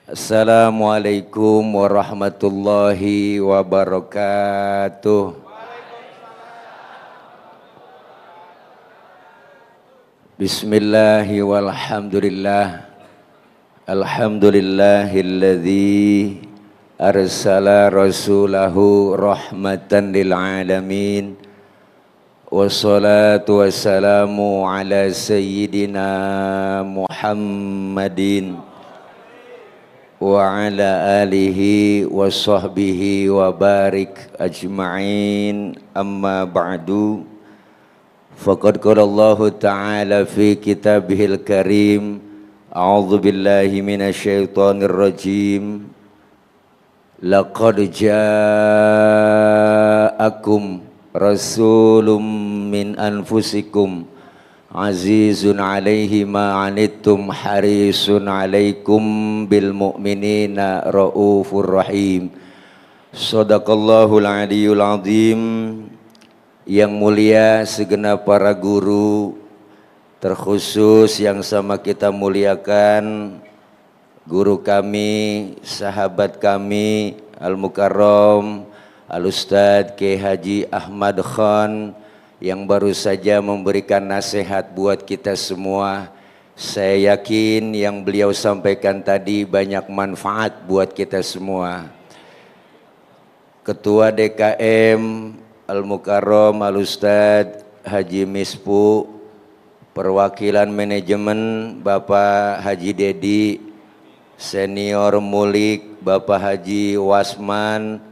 Assalamualaikum warahmatullahi wabarakatuh. Bismillahi walhamdulillah. Alhamdulillahilladzi arsala rasulahu rahmatan lil alamin. Wassalatu wassalamu ala sayyidina Muhammadin wa ala alihi wa sahbihi wa barik ajma'in, amma ba'du. Faqad qala Allah ta'ala fi kitabihil karim, a'udzu billahi minasyaitonir rajim, laqad ja'akum rasulun min anfusikum azizun alaihi ma anittum harisun alaikum bil mu'minina raufur rahim. Shadaqallahul aliyul azim. Yang mulia segenap para guru, terkhusus yang sama kita muliakan guru kami, sahabat kami Al-Mukarram Al-Ustadz Kiai Haji Ahmad Khan, yang baru saja memberikan nasihat buat kita semua. Saya yakin yang beliau sampaikan tadi banyak manfaat buat kita semua. Ketua DKM Al-Mukarram Al-Ustadz Haji Mispu, perwakilan manajemen Bapak Haji Dedi, senior mulik Bapak Haji Wasman,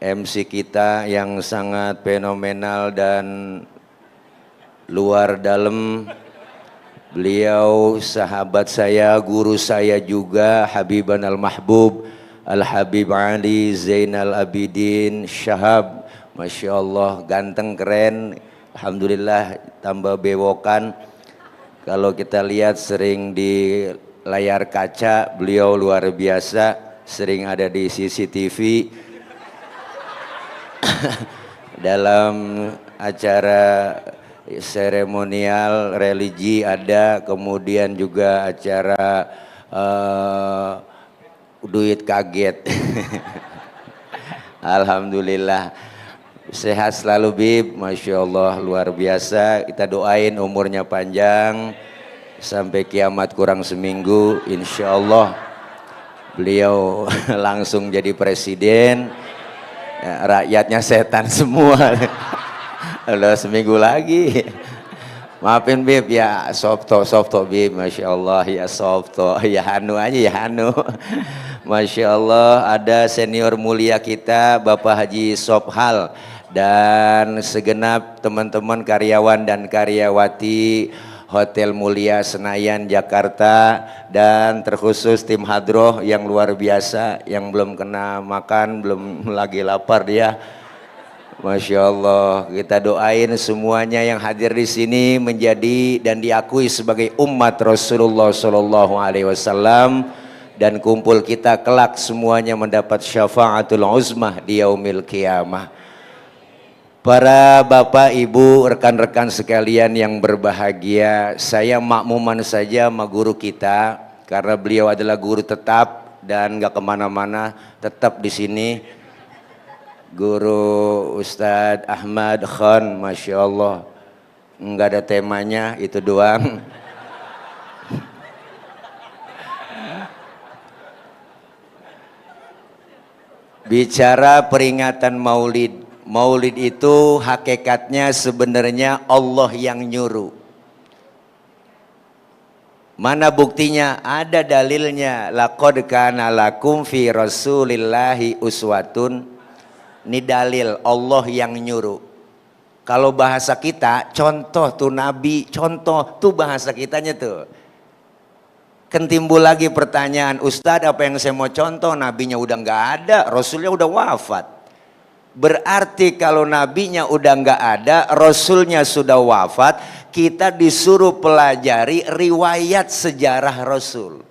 MC kita yang sangat fenomenal dan luar dalam. Beliau sahabat saya, guru saya juga, Habiban al-Mahbub Al-Habib Ali Zainal Abidin Syahab. Masya Allah, ganteng, keren, alhamdulillah, tambah bewokan. Kalau kita lihat sering di layar kaca, beliau luar biasa, sering ada di CCTV. Dalam acara seremonial religi ada, kemudian juga acara duit kaget. Alhamdulillah, sehat selalu Bib, Masya Allah, luar biasa. Kita doain umurnya panjang sampai kiamat kurang seminggu, insya Allah beliau langsung jadi presiden. Ya, rakyatnya setan semua. Udah seminggu lagi. Maafin Bib ya, softo Bib, Masya Allah ya, softo ya, hanu aja ya, hanu. Masya Allah, ada senior mulia kita Bapak Haji Sobhal dan segenap teman-teman karyawan dan karyawati Hotel Mulia Senayan Jakarta, dan terkhusus tim hadroh yang luar biasa, yang belum kena makan, belum lagi lapar dia. Masya Allah, kita doain semuanya yang hadir di sini menjadi dan diakui sebagai umat Rasulullah Sallallahu Alaihi Wasallam, dan kumpul kita kelak semuanya mendapat syafaatul uzmah di yaumil qiyamah. Para bapak, ibu, rekan-rekan sekalian yang berbahagia, saya makmuman saja sama guru kita karena beliau adalah guru tetap dan gak kemana-mana, tetap di sini. Guru Ustadz Ahmad Khan, Masya Allah, nggak ada temanya, itu doang. Bicara peringatan Maulid. Maulid itu hakikatnya sebenarnya Allah yang nyuruh. Mana buktinya? Ada dalilnya. Laqad kana lakum fi rasulillahi uswatun. Ini dalil Allah yang nyuruh. Kalau bahasa kita, contoh tuh Nabi, contoh tuh bahasa kitanya tuh. Kan timbul lagi pertanyaan, Ustadz apa yang saya mau contoh? Nabinya udah nggak ada, Rasulnya udah wafat. Berarti kalau nabinya udah nggak ada, rasulnya sudah wafat, kita disuruh pelajari riwayat sejarah Rasul.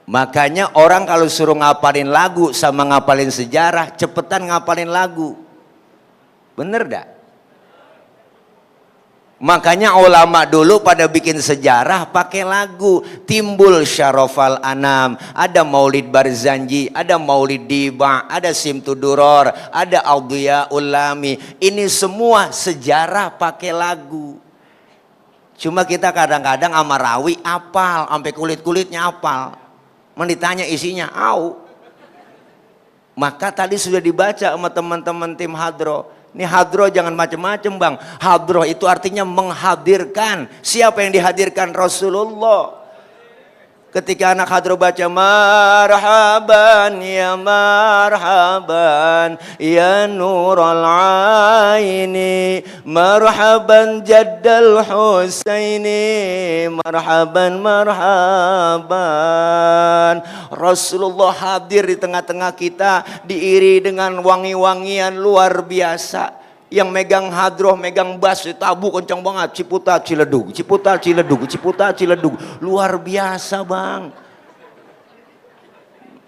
Makanya orang kalau suruh ngapalin lagu sama ngapalin sejarah, cepetan ngapalin lagu. Bener dah? Makanya ulama dulu pada bikin sejarah pakai lagu. Timbul Syarofal Anam, ada Maulid Barzanji, ada Maulid Diba, ada Simtuduror, ada Audia Ulami. Ini semua sejarah pakai lagu. Cuma kita kadang-kadang sama rawi apal, sampai kulit-kulitnya apal. Ditanya isinya, au. Maka tadi sudah dibaca sama teman-teman tim hadroh. Ini hadroh jangan macam-macam bang. Hadroh itu artinya menghadirkan. Siapa yang dihadirkan? Rasulullah. Ketika anak hadroh baca marhaban ya nurul aini, marhaban jaddal husaini, marhaban. Rasulullah hadir di tengah-tengah kita, diiri dengan wangi-wangian luar biasa. Yang megang hadroh, megang bass, tabu kencang banget. Ciputat Ciledug, luar biasa bang.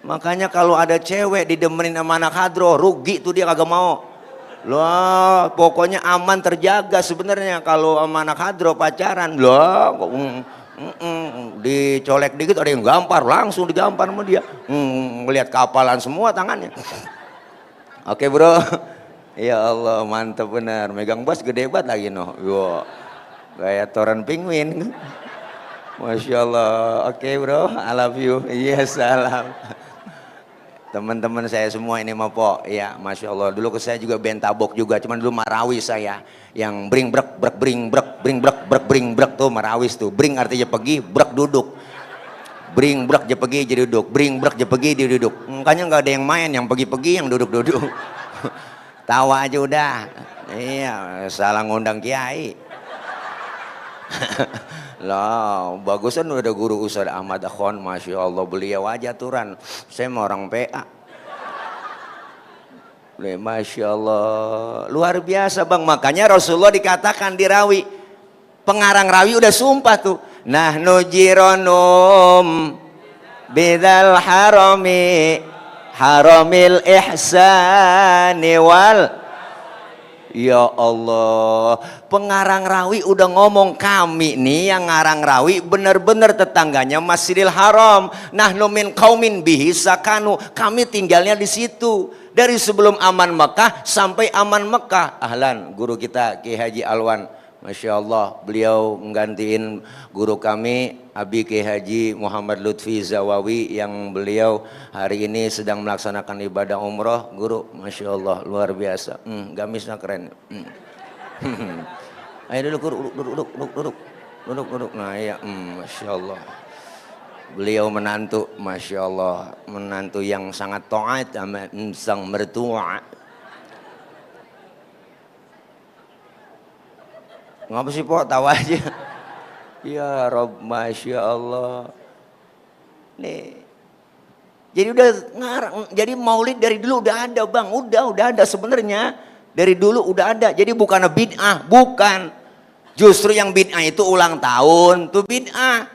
Makanya kalau ada cewek didemenin sama anak hadroh, rugi tuh dia kagak mau. Loh, pokoknya aman terjaga sebenarnya kalau sama anak hadroh pacaran. Loh, dicolek dikit ada yang gampar, langsung digampar sama dia. Melihat kapalan semua tangannya. Oke bro. Ya Allah, mantap benar. Megang bass gede banget lagi noh. Wow. Gaya toran penguin. Masya Allah. Oke bro, I love you. Yes, salam. Teman-teman saya semua ini mah po. Ya, Masya Allah. Dulu saya juga bentabok juga. Cuman dulu Marawi saya. Yang bring brek tuh Marawis tuh. Bring artinya pergi, brek duduk. Bring brek je pergi jadi duduk. Bring brek je pergi dia duduk. Makanya nggak ada yang main, yang pergi-pergi yang duduk-duduk. Tawa aja udah. Iya, salah ngundang kiai. Lah, bagusan udah guru Ustaz Ahmad Akhon, Masya Allah, beliau aja aturan. Saya mau orang PA. Masya Allah, luar biasa bang. Makanya Rasulullah dikatakan di rawi, pengarang rawi udah sumpah tuh. Nahnu jironum bidal harami haramil ihsani wal. Ya Allah, pengarang rawi udah ngomong, kami nih yang ngarang rawi bener-bener tetangganya Masjidil Haram. Nahnu min qaumin bihi sakanu, kami tinggalnya di situ dari sebelum aman Mekah sampai aman Mekah. Ahlan, guru kita Ki Haji Alwan, Masya Allah, beliau menggantiin guru kami Abi Ki Haji Muhammad Lutfi Zawawi yang beliau hari ini sedang melaksanakan ibadah umroh. Guru, Masya Allah, luar biasa. Gamisnya keren. Ayo duduk. Nah ya, Masya Allah. Beliau menantu, Masya Allah, menantu yang sangat taat sama sang mertua. Ngapa sih po, tawa aja. Ya Rob, Masya Allah. Nih, jadi udah ngarang, jadi maulid dari dulu udah ada bang, udah ada sebenarnya dari dulu udah ada. Jadi bukan bid'ah, bukan. Justru yang bid'ah itu ulang tahun tuh bid'ah.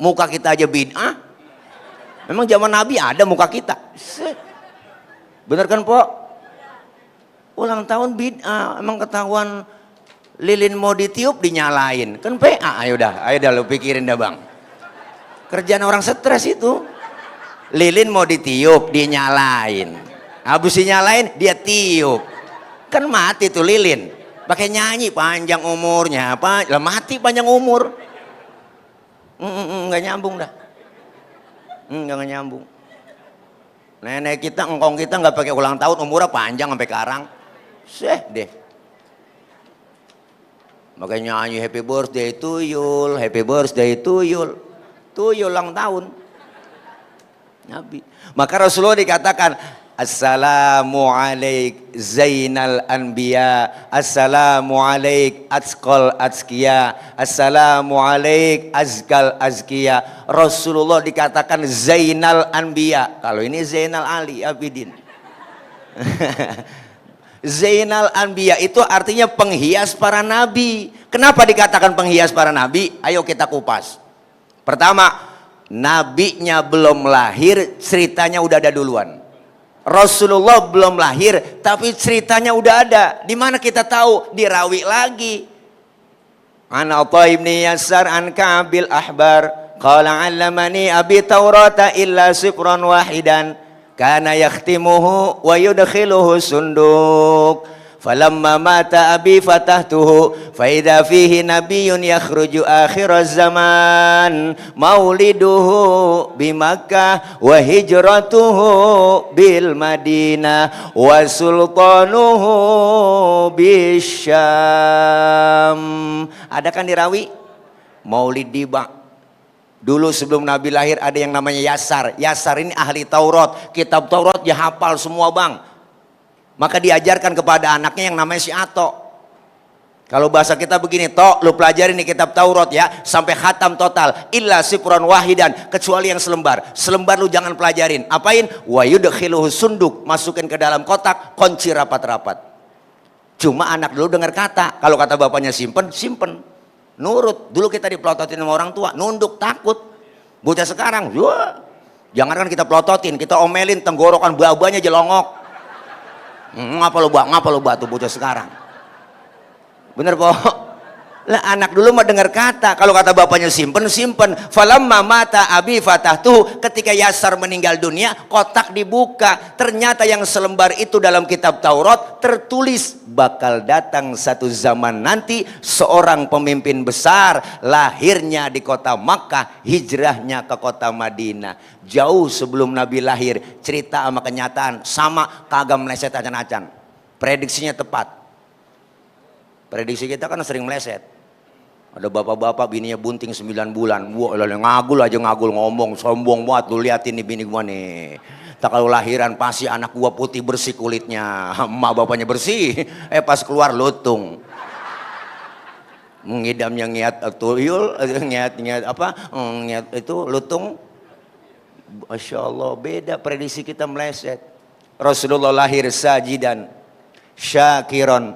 Muka kita aja bid'ah. Memang zaman Nabi ada muka kita. Bener kan po? Ulang tahun bid'ah, emang ketahuan. Lilin mau ditiup dinyalain, kan PA. Ayo dah lu pikirin dah bang. Kerjaan orang stres itu. Lilin mau ditiup dinyalain, habis dinyalain dia tiup, kan mati tuh lilin. Pakai nyanyi panjang umurnya apa? Lah mati panjang umur. Nggak nyambung dah. Nggak nyambung. Nenek kita, engkong kita nggak pakai ulang tahun, umurnya panjang sampai karang. Deh. Makanya nyanyi happy birthday to Yul, happy birthday to Yul. Tuyul ulang tahun. Nabi. Maka Rasulullah dikatakan, Assalamu alaik Zainal Anbiya, Assalamu alaik Atqal Atqiya, Assalamu alaik Azkal Azkiya. Rasulullah dikatakan Zainal Anbiya. Kalau ini Zainal Ali Abidin. Zainal Anbiya itu artinya penghias para nabi. Kenapa dikatakan penghias para nabi? Ayo kita kupas. Pertama, nabinya belum lahir, ceritanya udah ada duluan. Rasulullah belum lahir, tapi ceritanya udah ada. Di mana kita tahu? Dirawi lagi. An Atha ibn Yasar an Ka'bil Ahbar qala 'allamani abi Taurata illa sifran wahidan kana yakhtimuhu wa yudkhiluhu sunduk. Falamma mata abi fatahtuhu fa idza fihi nabiyyun yakhruju akhiraz zaman mauliduhu bi Makkah wa hijratuhu bil Madinah wa sultanuhu bisyam. Ada kan dirawi? Maulid Diba. Dulu sebelum Nabi lahir ada yang namanya Yasar. Yasar ini ahli Taurat, kitab Taurat dia hafal semua, Bang. Maka diajarkan kepada anaknya yang namanya si Ato. Kalau bahasa kita begini, Tok, lu pelajarin nih kitab Taurat ya, sampai khatam total. Illa sifran wahidan, kecuali yang selembar. Selembar lu jangan pelajarin. Apain? Wa yudkhiluhu sunduk, masukin ke dalam kotak, kunci rapat-rapat. Cuma anak dulu dengar kata, kalau kata bapaknya simpen, simpen. Nurut. Dulu kita dipelototin sama orang tua, nunduk, takut. Bocah sekarang, jangankan kita pelototin, kita omelin, tenggorokan babanya jelongok. Ngapa lu batu bocah sekarang? Bener po? Lah anak dulu mah dengar kata, kalau kata bapaknya simpen, simpen. Falamma mata abi fatahtu, ketika Yasar meninggal dunia, kotak dibuka. Ternyata yang selembar itu dalam kitab Taurat tertulis bakal datang satu zaman nanti seorang pemimpin besar, lahirnya di kota Makkah, hijrahnya ke kota Madinah. Jauh sebelum Nabi lahir, cerita sama kenyataan sama, kagak meleset acan-acan. Prediksinya tepat. Prediksi kita kan sering meleset. Ada bapak-bapak bininya bunting 9 bulan. Wah, ngagul aja ngagul ngomong, sombong banget. Lu liatin nih bini gua nih. Tak kalau lahiran pasti anak gua putih bersih kulitnya. Emak bapaknya bersih. Pas keluar lutung. Mengidamnya ngiat tuyul, ngiat apa? Ngiat itu lutung. Masya Allah, beda prediksi kita meleset. Rasulullah lahir sajidan, syakiran,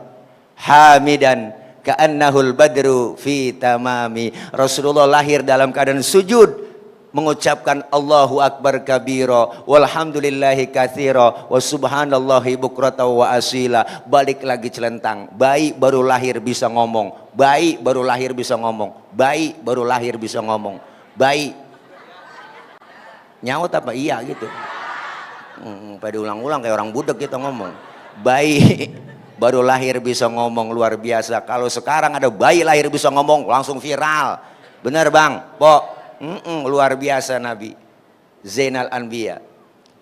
hamidan, ka'annahul badru fi tamami. Rasulullah lahir dalam keadaan sujud, mengucapkan Allahu Akbar kabira, walhamdulillahi katsira, wa subhanallahi bukrata wa asila. Balik lagi celentang. Bayi baru lahir bisa ngomong. Bayi baru lahir bisa ngomong. Bayi baru lahir bisa ngomong. Bayi nyaut apa iya gitu. Pada ulang-ulang kayak orang budak kita ngomong. Bayi baru lahir bisa ngomong, luar biasa. Kalau sekarang ada bayi lahir bisa ngomong, langsung viral. Bener Bang? Po? Luar biasa Nabi. Zainal Anbiya.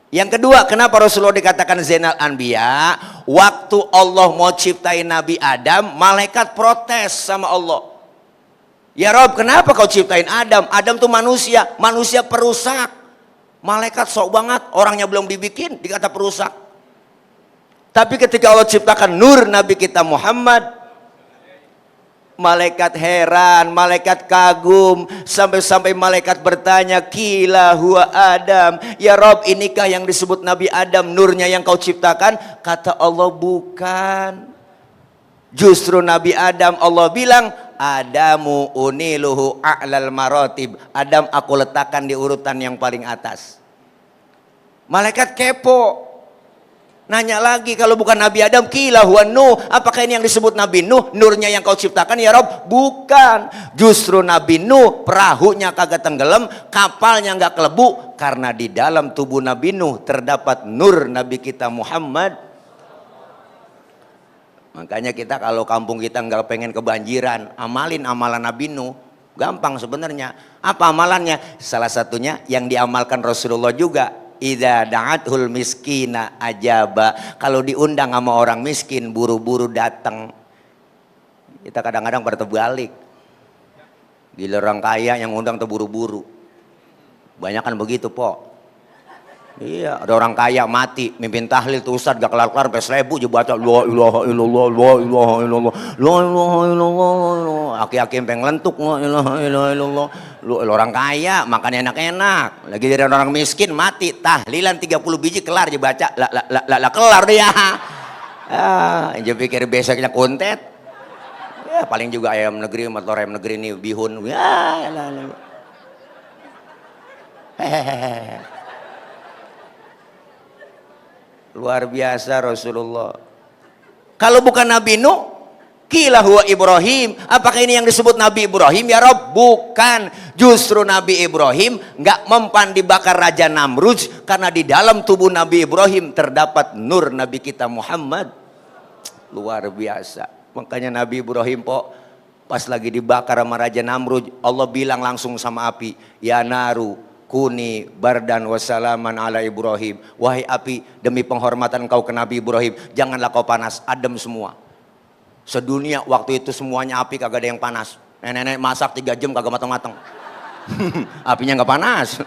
Yang kedua, kenapa Rasulullah dikatakan Zainal Anbiya? Waktu Allah mau ciptain Nabi Adam, malaikat protes sama Allah. Ya Rob, kenapa kau ciptain Adam? Adam tuh manusia, manusia perusak. Malaikat sok banget, orangnya belum dibikin, dikata perusak. Tapi ketika Allah ciptakan nur Nabi kita Muhammad, malaikat heran, malaikat kagum, sampai-sampai malaikat bertanya, kila huwa Adam, ya Rob, inikah yang disebut Nabi Adam, nurnya yang kau ciptakan? Kata Allah, bukan. Justru Nabi Adam Allah bilang, Adamu uniluhu a'lal maratib. Adam aku letakkan di urutan yang paling atas. Malaikat kepo. Nanya lagi, kalau bukan Nabi Adam, kila huwa Nuh. Apakah ini yang disebut Nabi Nuh? Nurnya yang kau ciptakan ya Rob? Bukan. Justru Nabi Nuh perahunya kagak tenggelam, kapalnya nggak kelebu, karena di dalam tubuh Nabi Nuh terdapat nur Nabi kita Muhammad. Makanya kita kalau kampung kita nggak pengen kebanjiran, amalin amalan Nabi Nuh. Gampang sebenarnya. Apa amalannya? Salah satunya yang diamalkan Rasulullah juga. Idza da'athul miskina ajaba. Kalau diundang sama orang miskin, buru-buru datang. Kita kadang-kadang pada terbalik. Gila orang kaya yang undang terburu-buru. Banyak kan begitu, Po. Iya, ada orang kaya mati, mimpin tahlil tuh Ustadz gak kelar-kelar sampai 1000 aja baca la ilaha illallah, la ilaha illallah, la ilaha illallah. Aki-aki yang lentuk, la ilaha illallah. Lu orang kaya makannya enak-enak, lagi dari orang miskin mati, tahlilan 30 biji kelar aja baca, la kelar dia. Aja pikir besoknya kuntet. Ya paling juga ayam negeri, telur ayam negeri nih bihun. Ya, hehehe. Luar biasa Rasulullah. Kalau bukan Nabi Nuh, qila huwa Ibrahim. Apakah ini yang disebut Nabi Ibrahim ya Rob? Bukan. Justru Nabi Ibrahim nggak mempan dibakar Raja Namrud, karena di dalam tubuh Nabi Ibrahim terdapat nur Nabi kita Muhammad. Luar biasa. Makanya Nabi Ibrahim pas lagi dibakar sama Raja Namrud, Allah bilang langsung sama api, ya naru kuni bardan wassalaman ala Ibrahim. Wahai api, demi penghormatan kau ke Nabi Ibrahim, janganlah kau panas, adem semua. Sedunia waktu itu semuanya api, kagak ada yang panas. Nenek-nenek masak 3 jam kagak matang-matang. Apinya nggak panas.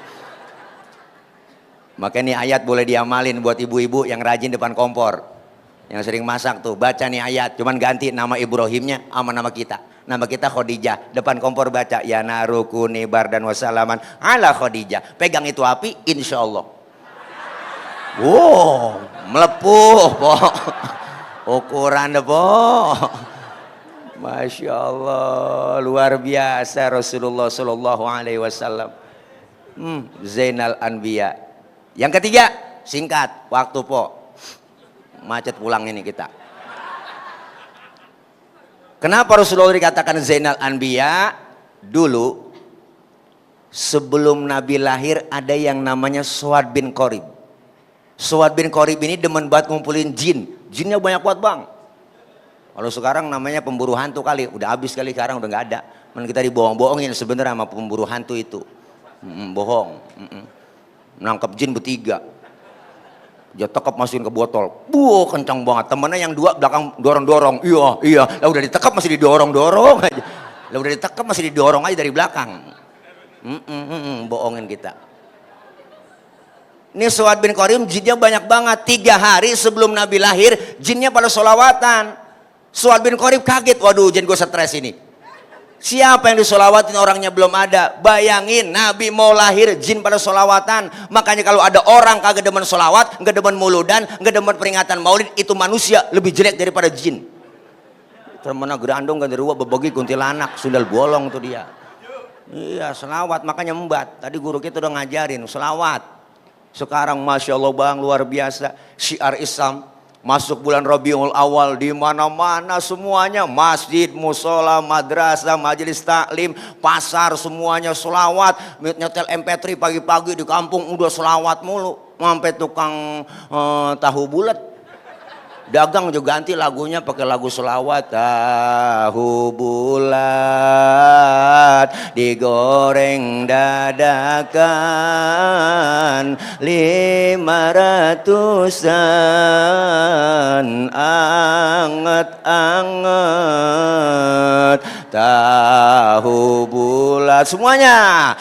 Makanya nih ayat boleh diamalin buat ibu-ibu yang rajin depan kompor, yang sering masak tuh, baca nih ayat, cuman ganti nama Ibrahimnya sama nama kita. Nama kita Khadijah, depan kompor baca ya narukuni bardan wassalaman ala Khadijah. Pegang itu api, insya Allah. Wow, melepuh po. Ukuran deh po. Masya Allah, luar biasa Rasulullah Sallallahu Alaihi Wasallam. Zainal Anbiya. Yang ketiga, singkat waktu po. Macet pulang ini kita. Kenapa Rasulullah dikatakan Zainal Anbiya? Dulu sebelum Nabi lahir ada yang namanya Suad bin Qorib. Suad bin Qorib ini demen banget ngumpulin jin. Jinnya banyak banget bang. Kalau sekarang namanya pemburu hantu kali. Udah habis kali, sekarang udah nggak ada. Men kita dibohong-bohongin sebenarnya sama pemburu hantu itu. Bohong. Nangkep jin bertiga. Dia tekap masukin ke botol, kencang banget. Temennya yang 2 belakang dorong-dorong, iya. Lah udah ditekap masih didorong-dorong aja. Lah udah ditekap masih didorong aja dari belakang. Bohongin kita. Ini Suad bin Qorib jinnya banyak banget. 3 hari sebelum Nabi lahir, jinnya pada sholawatan. Suad bin Qorib kaget, waduh jin gue stres ini. Siapa yang disolawatin orangnya belum ada? Bayangin Nabi mau lahir jin pada solawatan. Makanya kalau ada orang kagak demen solawat, nggak demen muludan, nggak demen peringatan maulid, itu manusia lebih jelek daripada jin. Termena gerandong ganderuwa bebagi kuntilanak sundal bolong tuh dia. Iya selawat, makanya membat. Tadi guru kita udah ngajarin selawat. Sekarang Masya Allah bang, luar biasa. Syiar Islam masuk bulan Rabiul Awal, di mana-mana semuanya, masjid, musola, madrasah, majelis taklim, pasar, semuanya selawat. Nyetel MP3 pagi-pagi di kampung udah selawat mulu, sampai tukang tahu bulat dagang juga ganti lagunya pakai lagu selawat. Tahu bulat digoreng dadakan 500-an anget-anget. Tahu bulat semuanya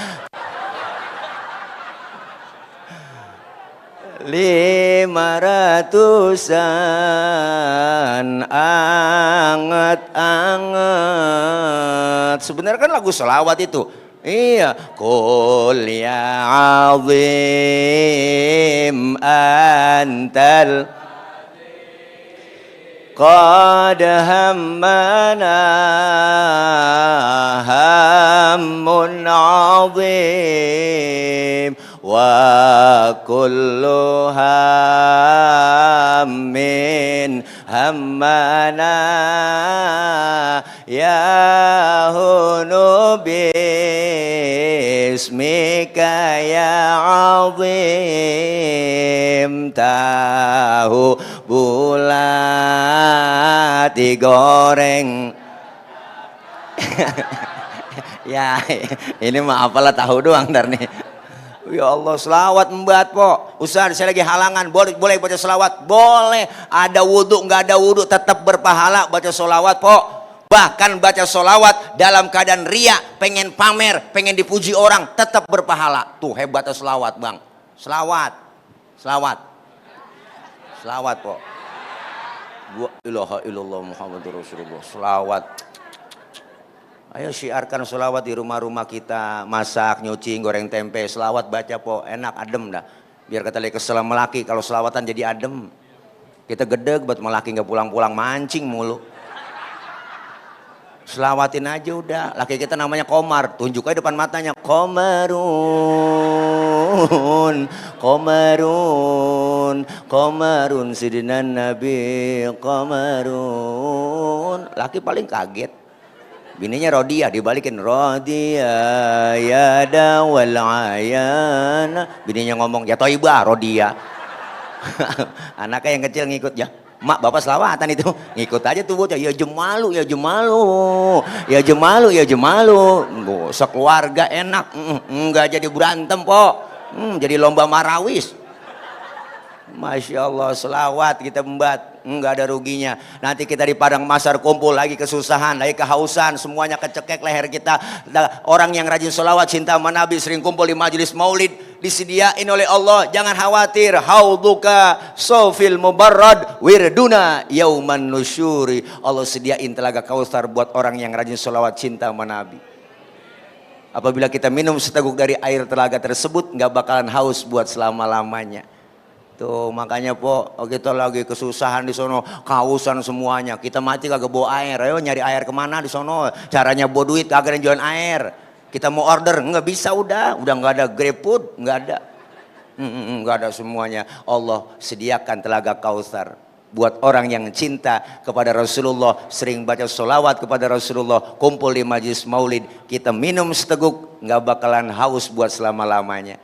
500-an anget-anget. Sebenarnya kan lagu selawat itu. Iya. Qul ya azim antal qad hammana hammun azim wa kullu hammin hammana ya hunu bismika ya azim. Tahu bulat digoreng. Ya ini mah apalah tahu doang ntar nih. Ya Allah, selawat membuat po. Ustaz, saya lagi halangan, boleh baca selawat? Boleh. Ada wudhu, nggak ada wudhu, tetap berpahala baca selawat po. Bahkan baca selawat dalam keadaan ria, pengen pamer, pengen dipuji orang, tetap berpahala. Tuh hebatnya selawat bang. Selawat po. La ilaha illallah Muhammadur Rasulullah. Selawat. Ayo syiarkan selawat di rumah-rumah kita, masak, nyuci, goreng tempe, selawat baca po, enak adem dah. Biar kata lagi kesel melaki, kalau selawatan jadi adem. Kita gedeg buat melaki nggak pulang-pulang mancing mulu. Selawatin aja udah. Laki kita namanya Komar, tunjuk aja depan matanya, Komarun, qamarun sidina nabi qamarun. Laki paling kaget. Bininya Rodia, dibalikin Rodia ya dawal ayana. Bininya ngomong ya Toibah Rodia. Anaknya yang kecil ngikut ya. Mak bapak selawatan itu ngikut aja tuh bocah. Ya jemalu ya jemalu ya jemalu ya jemalu. Sekeluarga enak. Enggak jadi berantem po. Jadi lomba marawis. Masya Allah, selawat kita membat, enggak ada ruginya. Nanti kita di padang mahsyar kumpul lagi kesusahan, lagi kehausan, semuanya kecekek leher kita. Orang yang rajin selawat, cinta sama Nabi, sering kumpul di majelis maulid, disediain oleh Allah. Jangan khawatir, haudhuka sofil mubarrad wirduna yauman nusyuri. Allah sediain telaga Kautsar buat orang yang rajin selawat, cinta sama Nabi. Apabila kita minum seteguk dari air telaga tersebut, nggak bakalan haus buat selama-lamanya. Tuh makanya po, kita lagi kesusahan di sono, kehausan semuanya. Kita mati kagak bawa air, ayo nyari air kemana di sono? Caranya bawa duit, kagak ada jualan air. Kita mau order, nggak bisa udah nggak ada GrabFood, nggak ada, nggak ada semuanya. Allah sediakan telaga Kautsar buat orang yang cinta kepada Rasulullah, sering baca sholawat kepada Rasulullah, kumpul di majlis maulid, kita minum seteguk, nggak bakalan haus buat selama-lamanya.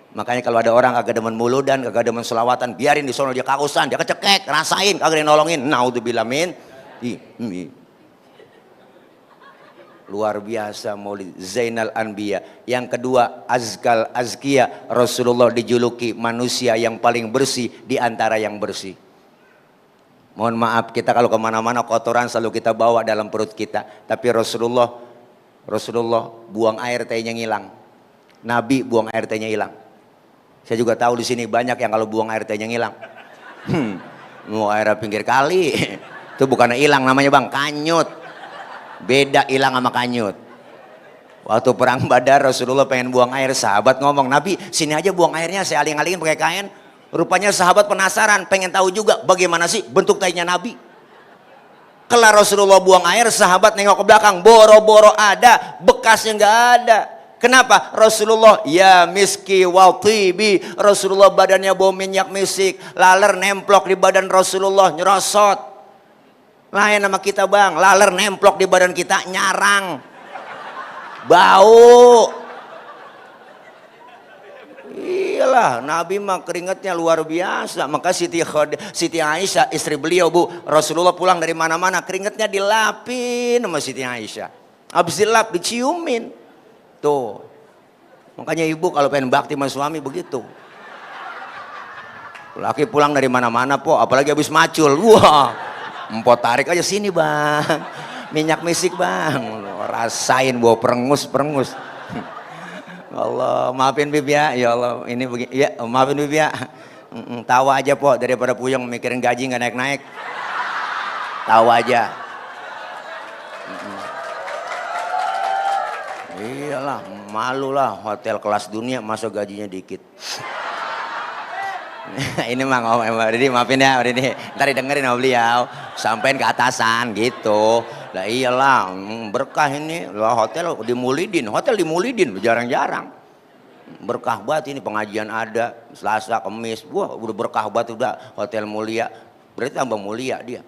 Makanya kalau ada orang kagak demen muludan, kagak demen selawatan, biarin di sono dia kausan, dia kecekek, rasain, kagak nolongin. Naudzubillah min. Luar biasa Maulid Zainal Anbiya. Yang kedua, Azkal Azkiya. Rasulullah dijuluki manusia yang paling bersih di antara yang bersih. Mohon maaf, kita kalau kemana-mana kotoran selalu kita bawa dalam perut kita. Tapi Rasulullah buang air tehnya ngilang. Nabi buang air tehnya hilang. Saya juga tahu di sini banyak yang kalau buang air tehnya ngilang. Mau air pinggir kali. Itu bukan hilang namanya bang, kanyut. Beda hilang sama kanyut. Waktu perang Badar Rasulullah pengen buang air, sahabat ngomong, Nabi sini aja buang airnya, saya aling-alingin pakai kain. Rupanya sahabat penasaran, pengen tahu juga bagaimana sih bentuk tehnya Nabi. Kelar Rasulullah buang air, sahabat nengok ke belakang, boro-boro ada, bekasnya nggak ada. Kenapa? Rasulullah ya miski wal tibi. Rasulullah badannya bau minyak misik, laler nemplok di badan Rasulullah nyerosot. Lain sama kita bang, laler nemplok di badan kita nyarang, bau. Iyalah, Nabi mah keringatnya luar biasa. Maka Siti Aisyah istri beliau bu, Rasulullah pulang dari mana-mana keringatnya dilapin sama Siti Aisyah. Habis dilap diciumin. Tuh, makanya ibu kalau pengen bakti sama suami begitu. Laki pulang dari mana-mana po, apalagi habis macul, wah, empot tarik aja sini bang, minyak misik bang, rasain bawa perengus. Allah maafin bib ya Allah ini begini, ya maafin bib ya, tawa aja po daripada puyeng mikirin gaji nggak naik-naik, tawa aja. Iyalah, malu lah hotel kelas dunia masuk gajinya dikit. Ini mah ngomong, Rini maafin ya, Rini. Ntar dengerin sama beliau, sampein ke atasan gitu. Lah iyalah, berkah ini. Lah hotel dimulidin, jarang-jarang. Berkah banget ini pengajian ada, Selasa, Kamis. Wah, udah berkah banget udah hotel mulia. Berarti tambah mulia dia.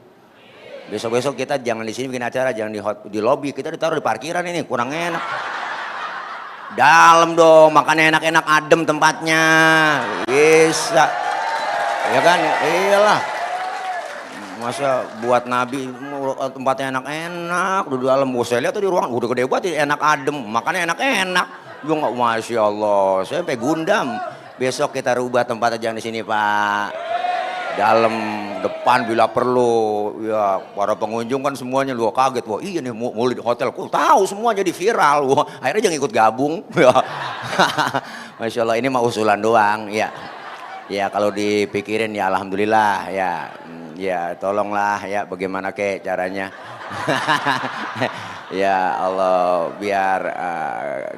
Besok-besok kita jangan di sini bikin acara, jangan di lobi, kita ditaruh di parkiran ini, kurang enak. Dalam dong, makannya enak-enak, adem tempatnya, bisa, ya kan? Iyalah, masa buat Nabi tempatnya enak-enak, di dalam. Saya lihat tuh di ruangan udah gede banget, enak adem, makannya enak-enak. Gue nggak, masya Allah, saya sampai gundam. Besok kita rubah tempatnya, jangan di sini Pak. Dalam depan bila perlu, ya para pengunjung kan semuanya lu kaget, wah iya nih mulai di hotel, kok tahu semua jadi viral, wah akhirnya jangan ikut gabung. Masya Allah, ini mah usulan doang, ya. Ya kalau dipikirin ya alhamdulillah, ya tolonglah ya bagaimana ke caranya. Ya Allah biar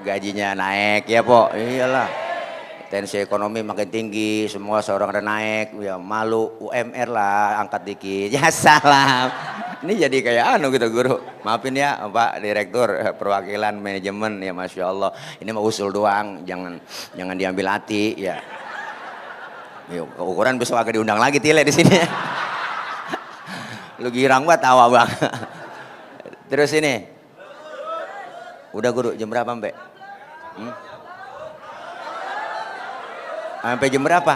gajinya naik ya po, iyalah. Tensi ekonomi makin tinggi, semua seorang ada naik, ya malu UMR lah angkat dikit. Ya salam. Ini jadi kayak anu gitu guru. Maafin ya Pak Direktur Perwakilan Manajemen ya Masya Allah. Ini mah usul doang, jangan diambil hati ya. Yuk, ukuran besok agak diundang lagi Tile di sini. Lu girang banget, tawa bang. Terus ini, udah guru jam berapa Mbak? Sampai jam berapa?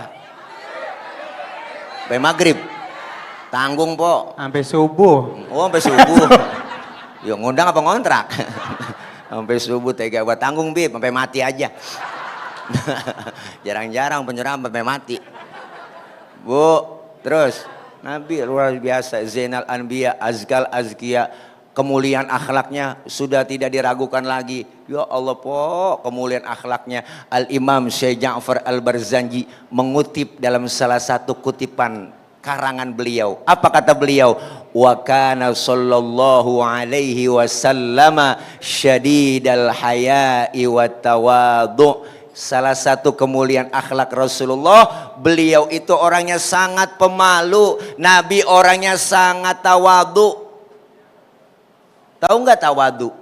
Sampai maghrib. Tanggung po. Sampai subuh. Oh sampai subuh. Yuk ngundang apa ngontrak? Sampai subuh tega buat tanggung Bib, sampai mati aja. Jarang-jarang penyerang sampai mati. Bu, terus Nabi luar biasa, Zainal Anbiya, Azkal Azkiya, kemuliaan akhlaknya sudah tidak diragukan lagi. Ya Allah po, kemuliaan akhlaknya. Al-Imam Syekh Ja'far Al-Barzanji mengutip dalam salah satu kutipan karangan beliau. Apa kata beliau? Wa kana sallallahu alaihi wasallama syadidal haya'i wat tawadhu. Salah satu kemuliaan akhlak Rasulullah, beliau itu orangnya sangat pemalu. Nabi orangnya sangat tawadu. Tahu nggak tawadu?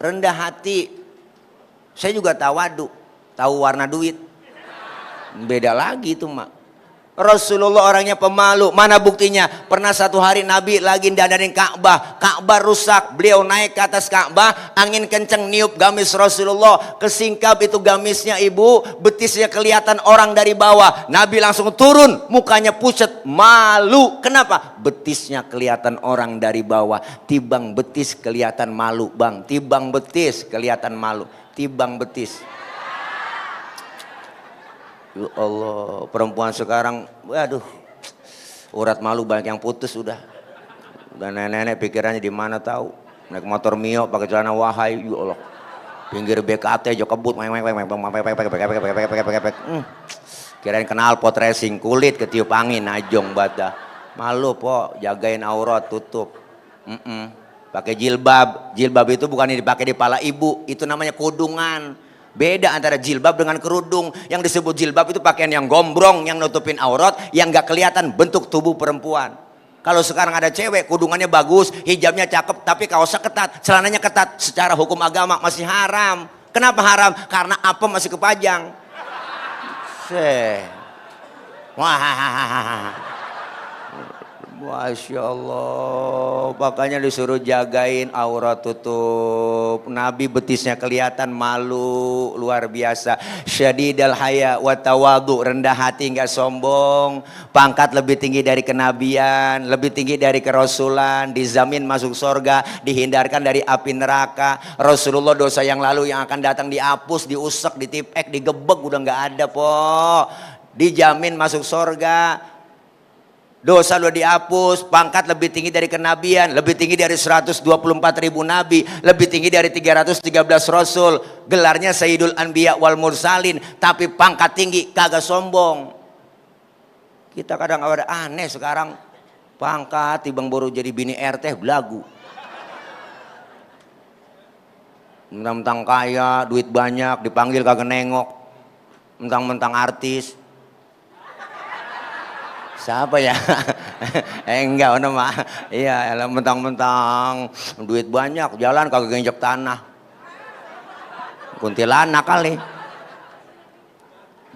Rendah hati. Saya juga tawadu. Tahu warna duit? Beda lagi itu mak. Rasulullah orangnya pemalu. Mana buktinya? Pernah satu hari Nabi lagi dandanin Ka'bah. Ka'bah rusak. Beliau naik ke atas Ka'bah. Angin kenceng niup gamis Rasulullah. Kesingkap itu gamisnya ibu. Betisnya kelihatan orang dari bawah. Nabi langsung turun. Mukanya pucat. Malu. Kenapa? Betisnya kelihatan orang dari bawah. Tibang betis kelihatan malu bang. Tibang betis kelihatan malu. Tibang betis. Ya Allah, perempuan sekarang, waduh, urat malu banyak yang putus udah nenek-nenek pikirannya di mana tahu, naik motor Mio pakai celana wahai, ya Allah, pinggir BKT jo kebut, kirain kenal pot racing, kulit ketiup angin, najong bata, malu po, jagain aurat tutup, pakai jilbab, jilbab itu bukan dipakai di pala ibu, itu namanya kudungan. Beda antara jilbab dengan kerudung. Yang disebut jilbab itu pakaian yang gombrong, yang nutupin aurat, yang gak kelihatan bentuk tubuh perempuan. Kalau sekarang ada cewek, kudungannya bagus, hijabnya cakep, tapi kaosnya ketat, celananya ketat, secara hukum agama masih haram. Kenapa haram? Karena apa masih kepajang. Wah. Masya Allah, makanya disuruh jagain aurat tutup. Nabi betisnya kelihatan malu, luar biasa. Syadidal haya wa tawadhu, rendah hati enggak sombong. Pangkat lebih tinggi dari kenabian, lebih tinggi dari kerasulan, dijamin masuk surga, dihindarkan dari api neraka. Rasulullah dosa yang lalu yang akan datang dihapus, diusek, ditipek, digebek udah enggak ada po. Dijamin masuk surga. Dosa lo dihapus, pangkat lebih tinggi dari kenabian, lebih tinggi dari 124.000 nabi, lebih tinggi dari 313 rasul, gelarnya Sayyidul Anbiya wal Mursalin, tapi pangkat tinggi kagak sombong. Kita kadang ada aneh sekarang, pangkat tibang baru jadi bini RT belagu. Mentang-mentang kaya, duit banyak, dipanggil kagak nengok, mentang-mentang artis. Siapa ya? Enggak, nama. Iya, mentang-mentang duit banyak, jalan kagak injek tanah. Kuntilanak kali.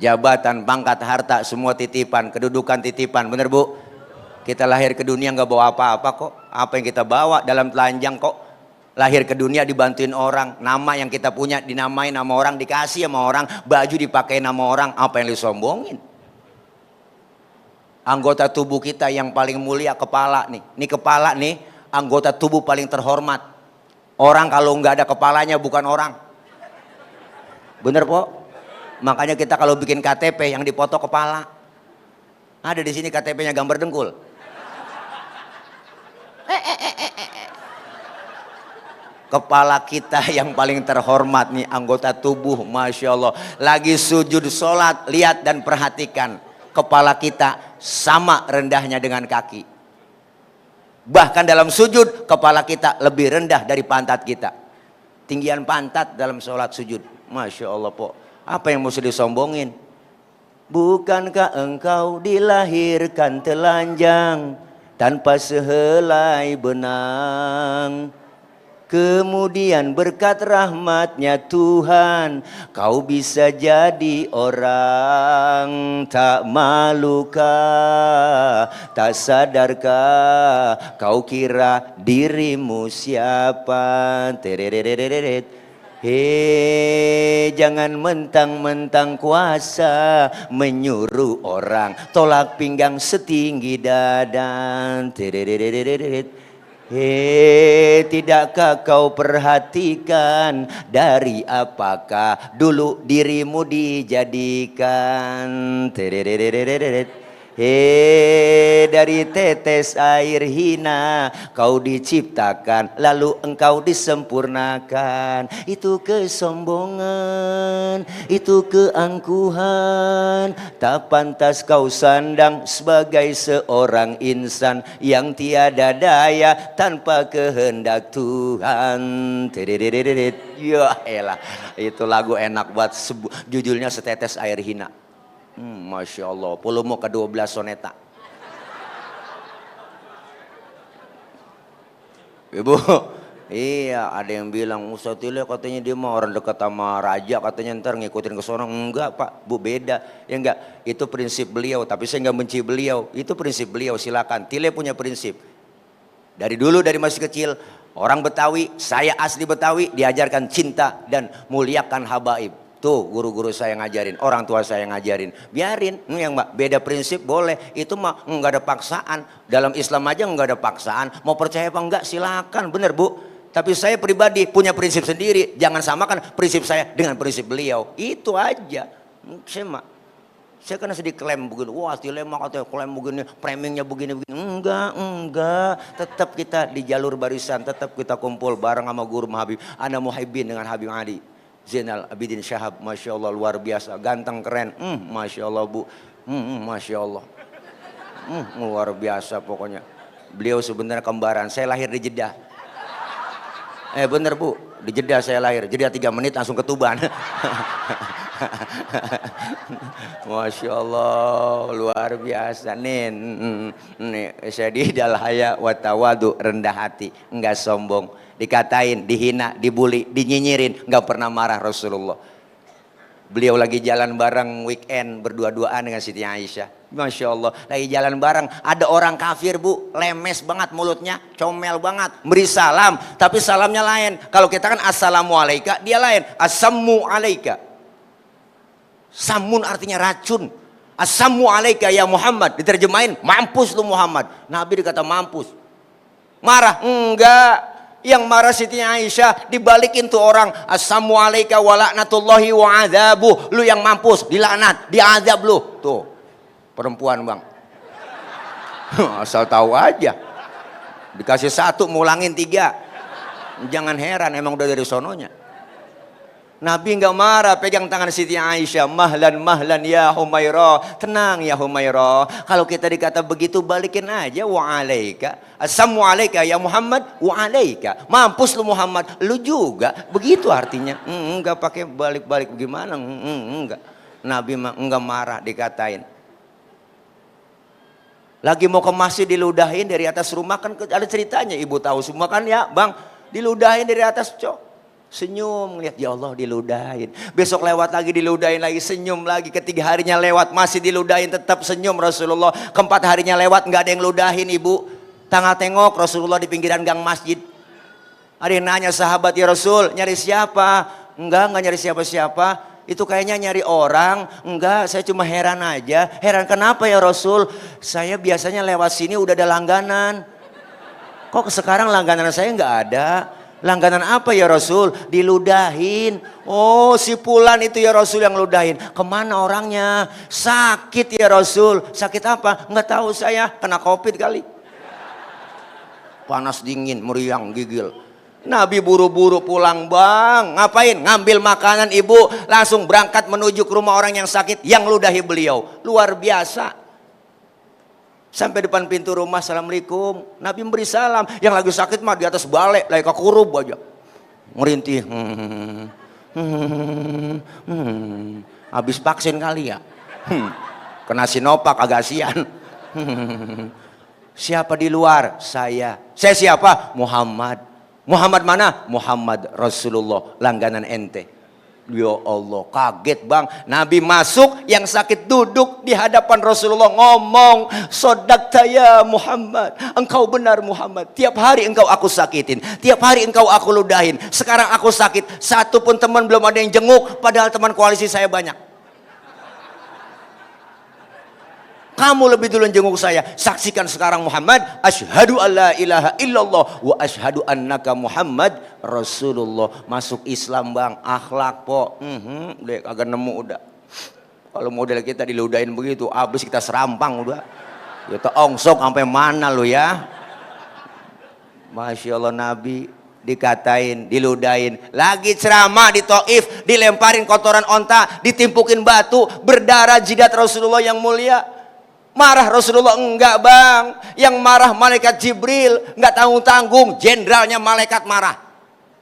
Jabatan, pangkat, harta, semua titipan, kedudukan titipan, bener bu? Kita lahir ke dunia nggak bawa apa-apa kok. Apa yang kita bawa dalam telanjang kok. Lahir ke dunia dibantuin orang, nama yang kita punya dinamain nama orang, dikasih sama orang, baju dipakai nama orang, apa yang disombongin? Anggota tubuh kita yang paling mulia kepala nih. Ini kepala nih, anggota tubuh paling terhormat. Orang kalau nggak ada kepalanya bukan orang. Bener po? Makanya kita kalau bikin KTP yang dipoto kepala. Ada di sini KTP-nya gambar dengkul. Kepala kita yang paling terhormat nih, anggota tubuh, Masya Allah. Lagi sujud sholat, lihat dan perhatikan. Kepala kita sama rendahnya dengan kaki. Bahkan dalam sujud, kepala kita lebih rendah dari pantat kita. Tinggian pantat dalam sholat sujud. Masya Allah po. Apa yang mesti disombongin? Bukankah engkau dilahirkan telanjang tanpa sehelai benang? Kemudian berkat rahmatnya Tuhan, kau bisa jadi orang. Tak malukah, tak sadarkah, kau kira dirimu siapa? Terereret. Hei, jangan mentang-mentang kuasa menyuruh orang tolak pinggang setinggi dada. Terereret. Hei, tidakkah kau perhatikan dari apakah dulu dirimu dijadikan? Terereret. Hei, dari tetes air hina kau diciptakan, lalu engkau disempurnakan. Itu kesombongan, itu keangkuhan. Tak pantas kau sandang sebagai seorang insan yang tiada daya tanpa kehendak Tuhan. Ya elah, itu lagu enak buat judulnya Setetes Air Hina. Masya Allah, volume ke-12 soneta. Ibu, iya ada yang bilang Ustaz Tile katanya dia mau orang dekat sama raja, katanya ntar ngikutin ke sono. Enggak Pak, Bu, beda. Ya enggak, itu prinsip beliau, tapi saya enggak benci beliau. Itu prinsip beliau, silakan. Tile punya prinsip. Dari dulu, dari masih kecil, orang Betawi, saya asli Betawi, diajarkan cinta dan muliakan habaib. Tuh guru-guru saya ngajarin, orang tua saya ngajarin. Biarin, yang mbak beda prinsip boleh. Itu mah nggak ada paksaan. Dalam Islam aja nggak ada paksaan. Mau percaya apa enggak silakan, bener Bu. Tapi saya pribadi punya prinsip sendiri. Jangan samakan prinsip saya dengan prinsip beliau. Itu aja. Saya kan sedih klaim begini. Wah, dilema katanya klaim begini, framingnya begini-begini. Enggak. Tetap kita di jalur barisan. Tetap kita kumpul bareng sama guru Habib. Ana Muhaibin dengan Habib Ali Zainal Abidin Syahab, Masya Allah luar biasa, ganteng keren, Masya Allah Bu, Masya Allah, luar biasa pokoknya. Beliau sebenarnya kembaran, saya lahir di Jeddah. Bener Bu, di Jeddah saya lahir, Jeddah 3 menit langsung ke Tuban. Masya Allah luar biasa. Nih syadidal haya wa tawadu, rendah hati, enggak sombong. Dikatain, dihina, dibully, dinyinyirin, nggak pernah marah Rasulullah. Beliau lagi jalan bareng weekend berdua-duaan dengan Siti Aisyah. Masya Allah, lagi jalan bareng. Ada orang kafir Bu, lemes banget mulutnya, comel banget, beri salam, tapi salamnya lain. Kalau kita kan assalamualaikum, dia lain, assamu alaika. Samun artinya racun. Assamu alaika ya Muhammad, diterjemahin mampus lu Muhammad. Nabi dikata mampus. Marah? Enggak. Yang marah Siti Aisyah, dibalikin tuh orang, assamu alaika wa laknatullahi wa adzabuh. Lu yang mampus, dilaknat, diazab lu. Tuh, perempuan Bang. Asal tahu aja. Dikasih 1, mulangin 3. Jangan heran, emang udah dari sononya. Nabi nggak marah, pegang tangan Siti Aisyah, mahlan ya Humairah, tenang ya Humairah. Kalau kita dikata begitu balikin aja, wa alaika, assamu alaika ya Muhammad, wa alaika, mampus lu Muhammad, lu juga, begitu artinya. Nggak pakai balik-balik gimana, enggak. Nabi nggak marah dikatain. Lagi mau ke masjid diludahin dari atas rumah, kan ada ceritanya, ibu tahu semua kan ya Bang, diludahin dari atas senyum, lihat ya Allah diludahin. Besok lewat lagi diludahin lagi, senyum lagi. Ketiga harinya lewat masih diludahin, tetap senyum Rasulullah. Keempat harinya lewat nggak ada yang ludahin ibu. Tengah tengok Rasulullah di pinggiran gang masjid. Ada yang nanya sahabat, ya Rasul nyari siapa? Enggak nyari siapa-siapa. Itu kayaknya nyari orang. Enggak, saya cuma heran aja. Heran kenapa ya Rasul? Saya biasanya lewat sini udah ada langganan. Kok sekarang langganan saya nggak ada? Langganan apa ya Rasul? Diludahin. Oh si Fulan itu ya Rasul yang ludahin. Kemana orangnya? Sakit ya Rasul. Sakit apa? Nggak tahu saya. Kena COVID kali. Panas dingin, meriang, gigil. Nabi buru-buru pulang Bang. Ngapain? Ngambil makanan ibu. Langsung berangkat menuju ke rumah orang yang sakit. Yang ludahi beliau. Luar biasa. Sampai depan pintu rumah, assalamualaikum. Nabi memberi salam. Yang lagi sakit mah di atas balai, lagi kekurub aja. Merintih. Habis vaksin kali ya. Kena Sinovac agak sian. Siapa di luar? Saya. Saya siapa? Muhammad. Muhammad mana? Muhammad Rasulullah, langganan ente. Ya Allah, kaget bang. Nabi masuk, yang sakit duduk di hadapan Rasulullah, ngomong, sodakta ya Muhammad, engkau benar Muhammad, tiap hari engkau aku sakitin, tiap hari engkau aku ludahin, sekarang aku sakit, satu pun teman belum ada yang jenguk, padahal teman koalisi saya banyak. Kamu lebih dulu jenguk saya. Saksikan sekarang Muhammad, asyhadu alla ilaha illallah wa asyhadu annaka Muhammad Rasulullah. Masuk Islam bang, akhlak po. Dek agak nemu udah. Kalau model kita diludahin begitu, abis kita serampang udah. Kita ongsok sampai mana lu ya? Masya Allah, Nabi dikatain, diludahin, lagi ceramah di Taif, dilemparin kotoran onta, ditimpukin batu, berdarah jidat Rasulullah yang mulia. Marah Rasulullah? Enggak bang, yang marah malaikat Jibril, enggak tanggung-tanggung, jenderalnya malaikat marah.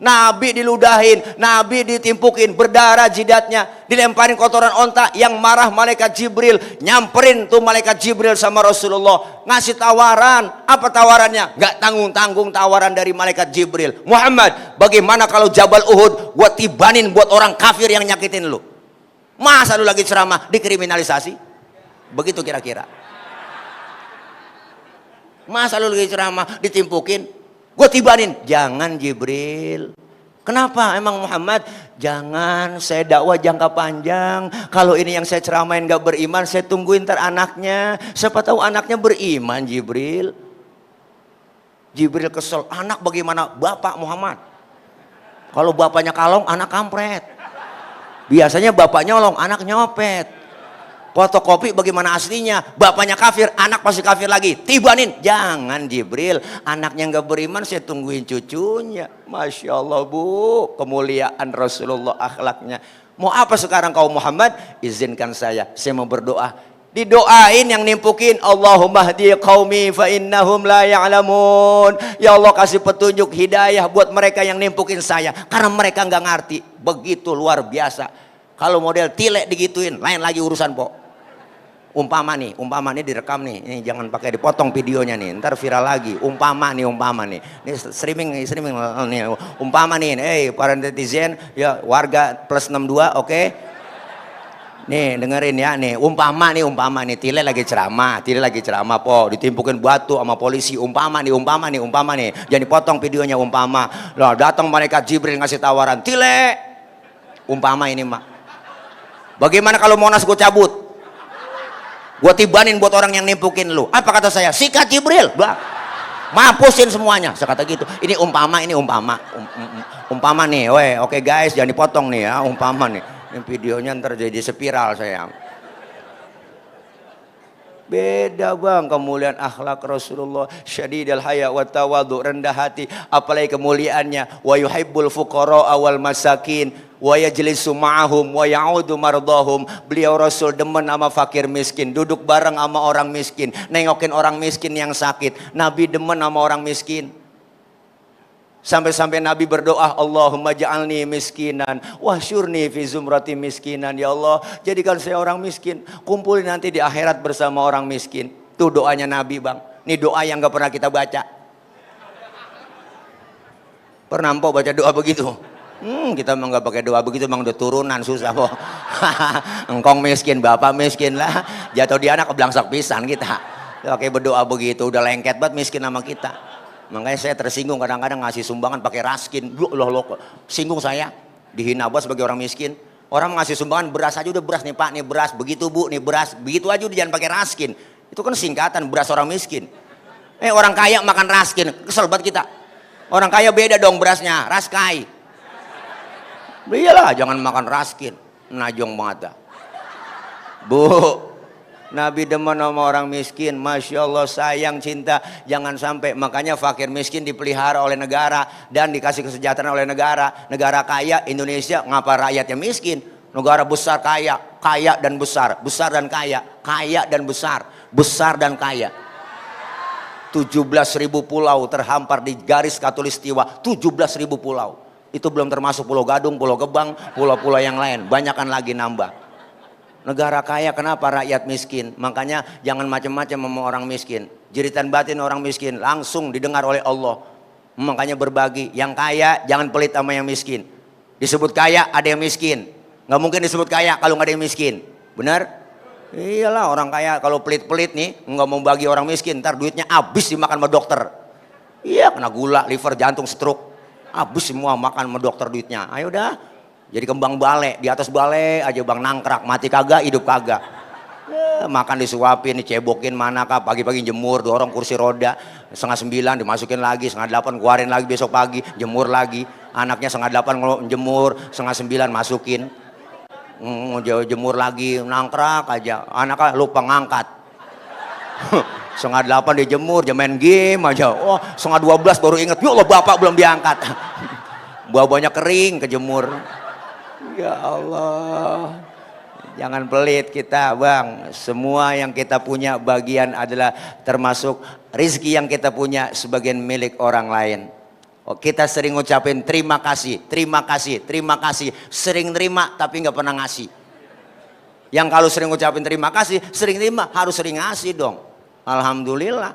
Nabi diludahin, Nabi ditimpukin, berdarah jidatnya, dilemparin kotoran onta, yang marah malaikat Jibril. Nyamperin tuh malaikat Jibril sama Rasulullah, ngasih tawaran. Apa tawarannya? Enggak tanggung-tanggung tawaran dari malaikat Jibril. Muhammad, bagaimana kalau Jabal Uhud gua tibanin buat orang kafir yang nyakitin lu? Masa lu lagi ceramah dikriminalisasi? Begitu kira-kira. Masa lu lagi ceramah ditimpukin, gue tibanin? Jangan Jibril. Kenapa emang Muhammad? Jangan, saya dakwah jangka panjang. Kalau ini yang saya ceramain gak beriman, saya tungguin ntar anaknya. Siapa tahu anaknya beriman Jibril. Jibril kesel, anak bagaimana? Bapak Muhammad. Kalau bapaknya kalong, anak kampret. Biasanya bapak nyolong, anak nyopet. Fotokopi bagaimana aslinya? Bapaknya kafir, anak pasti kafir lagi. Tibanin. Jangan Jibril, anaknya nggak beriman, saya tungguin cucunya. Masya Allah bu, kemuliaan Rasulullah, akhlaknya. Mau apa sekarang kau Muhammad? Izinkan saya mau berdoa. Didoain yang nimpukin, Allahumma hdi qaumi fa innahum la ya'lamun. Ya Allah, kasih petunjuk hidayah buat mereka yang nimpukin saya, karena mereka nggak ngerti. Begitu luar biasa. Kalau model tilek digituin, lain lagi urusan po. Umpama nih direkam nih, ini jangan pakai dipotong videonya nih, ntar viral lagi. Umpama nih, ini streaming nih, umpama nih, para netizen ya, warga plus 62, oke? Nih dengerin ya, nih umpama nih, Tile lagi ceramah po, ditimpukin batu sama polisi. Umpama nih, jangan dipotong videonya. Umpama, loh datang malaikat Jibril ngasih tawaran, Tile, umpama ini mak, bagaimana kalau Monas gue cabut? Gue tibanin buat orang yang nimpukin lu. Apa kata saya? Sikat Jibril, bang. Mampusin semuanya. Saya kata gitu. Ini umpama. Umpama nih, oke guys, jangan dipotong nih ya, umpama nih. Ini videonya ntar jadi spiral sayang. Beda bang, kemuliaan akhlak Rasulullah, syadidul haya wa tawadhu, rendah hati, apalagi kemuliaannya, wa yuhibbul fuqara wal masakin wa yajlisu ma'ahum wa ya'udu mardahum. Beliau Rasul demen sama fakir miskin, duduk bareng sama orang miskin, nengokin orang miskin yang sakit. Nabi demen sama orang miskin. Sampai-sampai Nabi berdoa, Allahumma ja'alni miskinan wahsyurni fi zumrati miskinan. Ya Allah, jadikan saya orang miskin, kumpulin nanti di akhirat bersama orang miskin. Itu doanya Nabi bang. Ini doa yang gak pernah kita baca. Pernah mpok baca doa begitu? Kita emang gak pakai doa begitu, emang udah turunan susah po. Engkong miskin, bapak miskin lah, jatuh di anak keblangsak pisan kita. Oke berdoa begitu, udah lengket banget miskin sama kita. Makanya saya tersinggung kadang-kadang ngasih sumbangan pakai raskin. Loh, singgung saya, dihina bos sebagai orang miskin. Orang ngasih sumbangan beras aja udah, beras nih pak, nih beras, begitu bu, nih beras, begitu aja udah, jangan pakai raskin. Itu kan singkatan beras orang miskin. Orang kaya makan raskin, kesel banget kita. Orang kaya beda dong berasnya, raskai. Iyalah, jangan makan raskin, najong banget dah. Bu, Nabi demen sama orang miskin, Masya Allah, sayang, cinta. Jangan sampai, makanya fakir miskin dipelihara oleh negara dan dikasih kesejahteraan oleh negara. Negara kaya Indonesia, ngapa rakyatnya miskin? Negara besar kaya, kaya dan besar, besar dan kaya, kaya dan besar, besar dan kaya. 17.000 pulau terhampar di garis Katulistiwa, 17.000 pulau. Itu belum termasuk Pulau Gadung, Pulau Gebang, pulau-pulau yang lain, banyakan lagi nambah. Negara kaya, kenapa rakyat miskin? Makanya jangan macam-macam sama orang miskin. Jeritan batin orang miskin langsung didengar oleh Allah. Makanya berbagi. Yang kaya jangan pelit sama yang miskin. Disebut kaya ada yang miskin. Nggak mungkin disebut kaya kalau nggak ada yang miskin. Benar? Iyalah, orang kaya kalau pelit-pelit nih nggak mau bagi orang miskin, ntar duitnya habis dimakan sama dokter. Iya, kena gula, liver, jantung, stroke. Habis semua makan sama dokter duitnya. Ayo dah. Jadi kembang bale, di atas bale aja bang, nangkrak, mati kagak, hidup kagak. Makan disuapin, dicebokin mana kah, pagi-pagi jemur, dorong kursi roda, 8:30 dimasukin lagi, 8:30 keluarin lagi besok pagi, jemur lagi. Anaknya 8:30 jemur, 8:30 masukin, jemur lagi, nangkrak aja. Anaknya lupa ngangkat. 8:30 dijemur, dia main game aja. Oh, 11:30 baru inget, ya Allah bapak belum diangkat. Buah-buahnya kering, kejemur. Ya Allah. Jangan pelit kita bang. Semua yang kita punya bagian adalah termasuk rizki yang kita punya sebagian milik orang lain. Oh, kita sering ngucapin terima kasih, terima kasih, terima kasih. Sering terima tapi nggak pernah ngasih. Yang kalau sering ngucapin terima kasih, sering terima, harus sering ngasih dong. Alhamdulillah.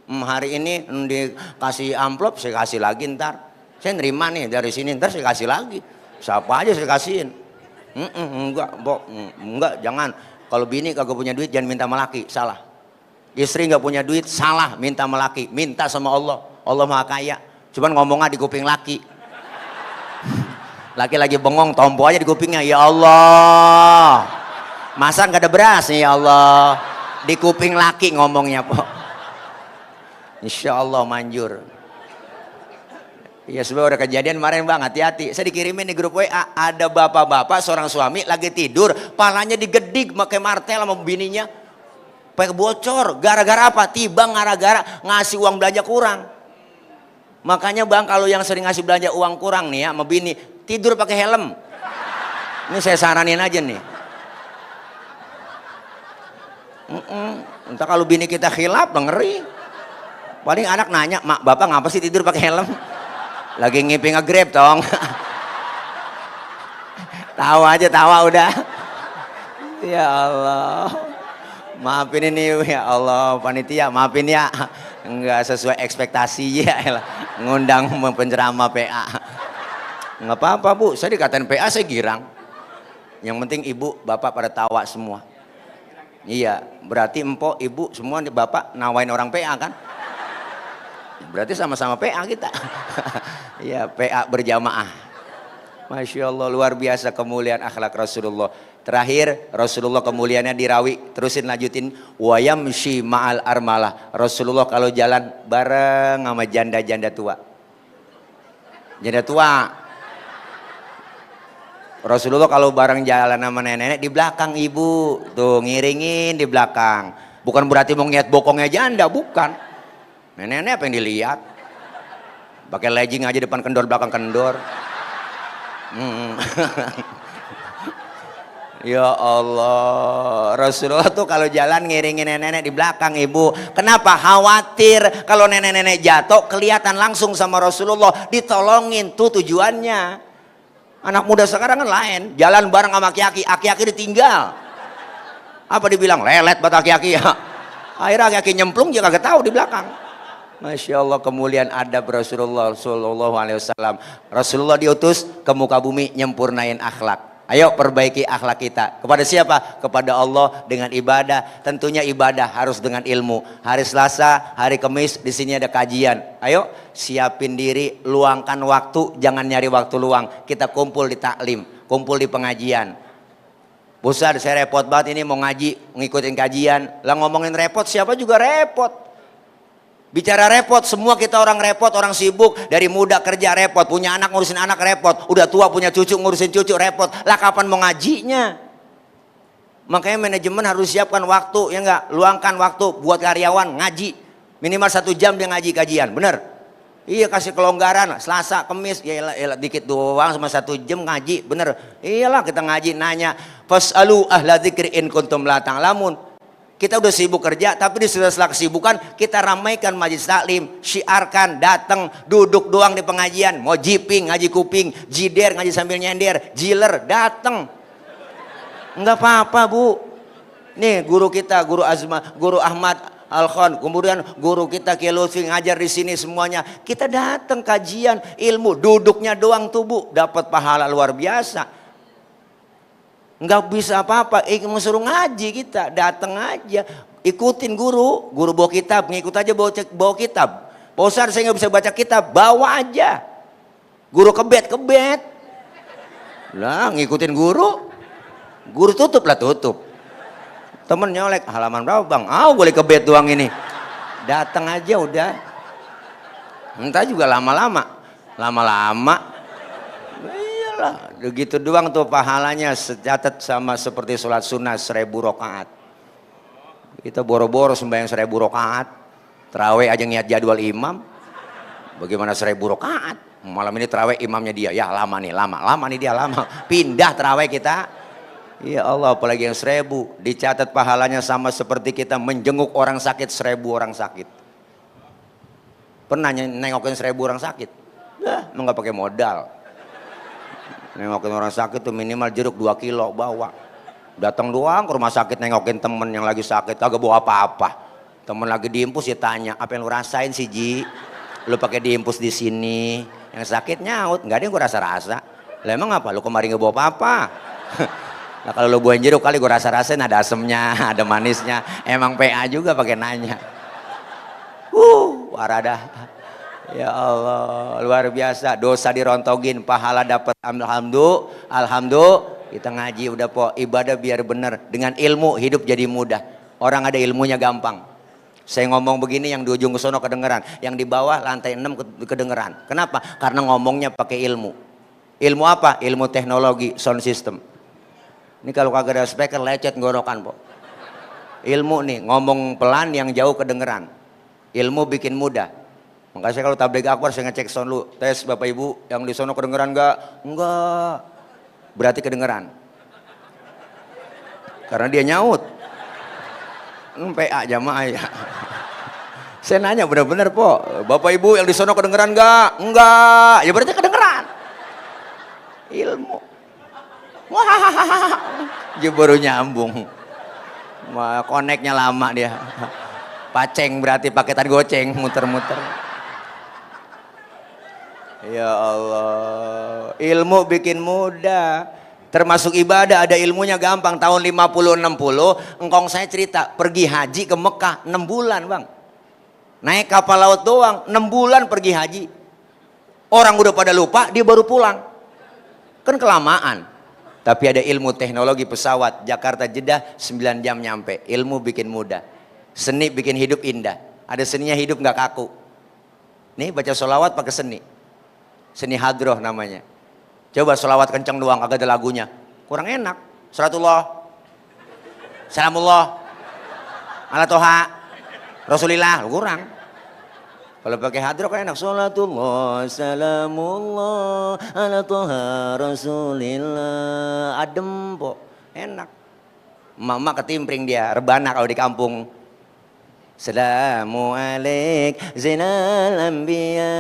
Hari ini dikasih amplop, saya kasih lagi ntar. Saya nerima nih dari sini, ntar saya kasih lagi. Siapa aja saya kasihin. Enggak, jangan. Kalau bini kagak punya duit jangan minta sama laki, salah. Istri nggak punya duit, salah, minta sama laki. Minta sama Allah, Allah maha kaya. Cuman ngomongnya di kuping laki. Laki lagi bengong, tompo aja di kupingnya. Ya Allah, masa nggak ada beras nih ya Allah. Di kuping laki ngomongnya po. Insya Allah manjur. Ya sebenarnya udah kejadian kemarin bang, hati-hati. Saya dikirimin di grup WA, ada bapak-bapak seorang suami lagi tidur, palanya digedik pakai martel sama bininya, pakai bocor. Gara-gara apa? Tiba gara-gara ngasih uang belanja kurang. Makanya bang, kalau yang sering ngasih belanja uang kurang nih ya sama bini, tidur pakai helm. Ini saya saranin aja nih. Entah kalau bini kita khilaf, ngeri. Paling anak nanya, mak bapak ngapa sih tidur pakai helm? Lagi ngiping nge-grab tong. Tawa aja, tawa udah. Ya Allah, maafin ini ya Allah, panitia maafin ya, nggak sesuai ekspektasi ya, ngundang penceramah PA. Nggak apa-apa bu, saya dikatain PA saya girang. Yang penting ibu bapak pada tawa semua. Iya, berarti empok ibu semua bapak nawain orang PA kan? Berarti sama-sama PA kita. Ya, PA berjamaah. Masya Allah, luar biasa kemuliaan akhlak Rasulullah. Terakhir, Rasulullah kemuliaannya dirawi. Terusin lanjutin. Wa yamshi ma'al armalah. Rasulullah kalau jalan bareng sama janda-janda tua. Janda tua. Rasulullah kalau bareng jalan sama nenek-nenek di belakang ibu. Tuh ngiringin di belakang. Bukan berarti mau ngeliat bokongnya janda, bukan. Nenek-nenek apa yang dilihat? Pakai legging aja depan kendor, belakang kendor. Ya Allah, Rasulullah tuh kalau jalan ngiringin nenek-nenek di belakang ibu. Kenapa? Khawatir kalau nenek-nenek jatuh kelihatan langsung sama Rasulullah, ditolongin, tuh tujuannya. Anak muda sekarang kan lain, jalan bareng sama aki-aki, aki-aki ditinggal. Apa dibilang? Lelet buat aki-aki ya. Akhirnya aki-aki nyemplung dia kagak tahu di belakang. Masya Allah kemuliaan adab Rasulullah Sallallahu Alaihi Wasallam. Rasulullah diutus ke muka bumi nyempurnain akhlak. Ayo perbaiki akhlak kita. Kepada siapa? Kepada Allah dengan ibadah. Tentunya ibadah harus dengan ilmu. Hari Selasa, hari Kamis di sini ada kajian. Ayo siapin diri, luangkan waktu, jangan nyari waktu luang. Kita kumpul di taklim, kumpul di pengajian. Pusat saya repot banget ini mau ngaji, ngikutin kajian. Lah ngomongin repot, siapa juga repot. Bicara repot, semua kita orang repot, orang sibuk. Dari muda kerja repot, punya anak ngurusin anak repot. Udah tua punya cucu ngurusin cucu repot. Lah kapan mau ngajinya? Makanya manajemen harus siapkan waktu, ya enggak? Luangkan waktu buat karyawan ngaji. Minimal 1 jam dia ngaji kajian, bener? Iya kasih kelonggaran, Selasa, Kemis, ya elah, dikit doang sama 1 jam ngaji, bener? Iyalah kita ngaji nanya. Fas'alu ahla dzikri in kuntum la ta'lamun. Kita udah sibuk kerja, tapi di sela-sela kesibukan kita ramaikan majelis taklim, syiarkan, datang, duduk doang di pengajian, mau jiping, ngaji kuping, jider, ngaji sambil nyender, jiler, datang. Enggak apa-apa bu. Nih guru kita, guru Ahmad Alkhon, kemudian guru kita Kiai Lutfi ngajar di sini semuanya. Kita datang kajian ilmu, duduknya doang tubuh dapat pahala luar biasa. Nggak bisa apa-apa, mau suruh ngaji kita, datang aja, ikutin guru bawa kitab, ngikut aja bawa kitab. Pak Ustadz saya nggak bisa baca kitab, bawa aja. Guru kebet, lah ngikutin guru tutup lah tutup. Temen nyolek, halaman berapa bang? Boleh kebet doang ini. Datang aja udah. Entah juga lama-lama. Iyalah, begitu doang tuh pahalanya secatat sama seperti sholat sunnah 1000 rakaat. Kita boro-boro sembahyang 1000 rakaat. Terawih aja niat jadwal imam. Bagaimana 1000 rakaat? Malam ini terawih imamnya dia. Ya lama nih dia lama. Pindah terawih kita. Ya Allah, apalagi yang 1000, dicatat pahalanya sama seperti kita menjenguk orang sakit 1000 orang sakit. Pernah nengokin 1000 orang sakit? Emang nggak pakai modal. Nengokin orang sakit tuh minimal jeruk 2 kilo bawa. Datang doang ke rumah sakit nengokin temen yang lagi sakit, kagak bawa apa-apa. Temen lagi diimpus ya tanya, apa yang lu rasain sih Ji? Lu pakai diimpus di sini, yang sakit nyaut, nggak ada yang gue rasa-rasa. Lah emang apa? Lu kemarin nggak bawa apa-apa? Nah kalau lo buahin jeruk kali gue rasa-rasain ada asemnya, ada manisnya. Emang PA juga pakai nanya. Waradah. Ya Allah, luar biasa. Dosa dirontogin, pahala dapat. Alhamdulillah. Kita ngaji udah ibadah biar bener. Dengan ilmu hidup jadi mudah. Orang ada ilmunya gampang. Saya ngomong begini yang di ujung kesono kedengeran, yang di bawah lantai 6 kedengeran. Kenapa? Karena ngomongnya pakai ilmu. Ilmu apa? Ilmu teknologi, sound system. Ini kalau kagak ada speaker lecet ngorokan po. Ilmu nih ngomong pelan yang jauh kedengeran. Ilmu bikin mudah. Makanya saya kalau tabligh akbar saya ngecek sound lu. Tes Bapak Ibu yang di sono kedengeran enggak? Enggak. Berarti kedengeran. Karena dia nyaut. PA jamaah ya. Saya nanya benar-benar po. Bapak Ibu yang di sono kedengeran enggak? Enggak. Ya berarti kedengeran. Ilmu. Wah, dia baru nyambung. Koneknya lama dia. Paceng berarti paketan goceng muter-muter. Ya Allah, ilmu bikin mudah. Termasuk ibadah ada ilmunya gampang. Tahun 50-60 engkong saya cerita pergi haji ke Mekah 6 bulan bang. Naik kapal laut doang 6 bulan pergi haji. Orang udah pada lupa dia baru pulang. Kan kelamaan. Tapi ada ilmu teknologi pesawat Jakarta Jeddah 9 jam nyampe. Ilmu bikin mudah. Seni bikin hidup indah. Ada seninya hidup nggak kaku. Nih baca sholawat pakai seni. Seni hadroh namanya. Coba sholawat kenceng doang agak ada lagunya. Kurang enak. Salatullah, salamullah, ala toha, rasulillah kurang. Kalau pakai hadroh kan enak. Salatullah, salamullah, ala toha, rasulillah. Adem po, enak. Mama ketimpring dia, rebana kalau di kampung. Assalamu alaik zainal anbiya,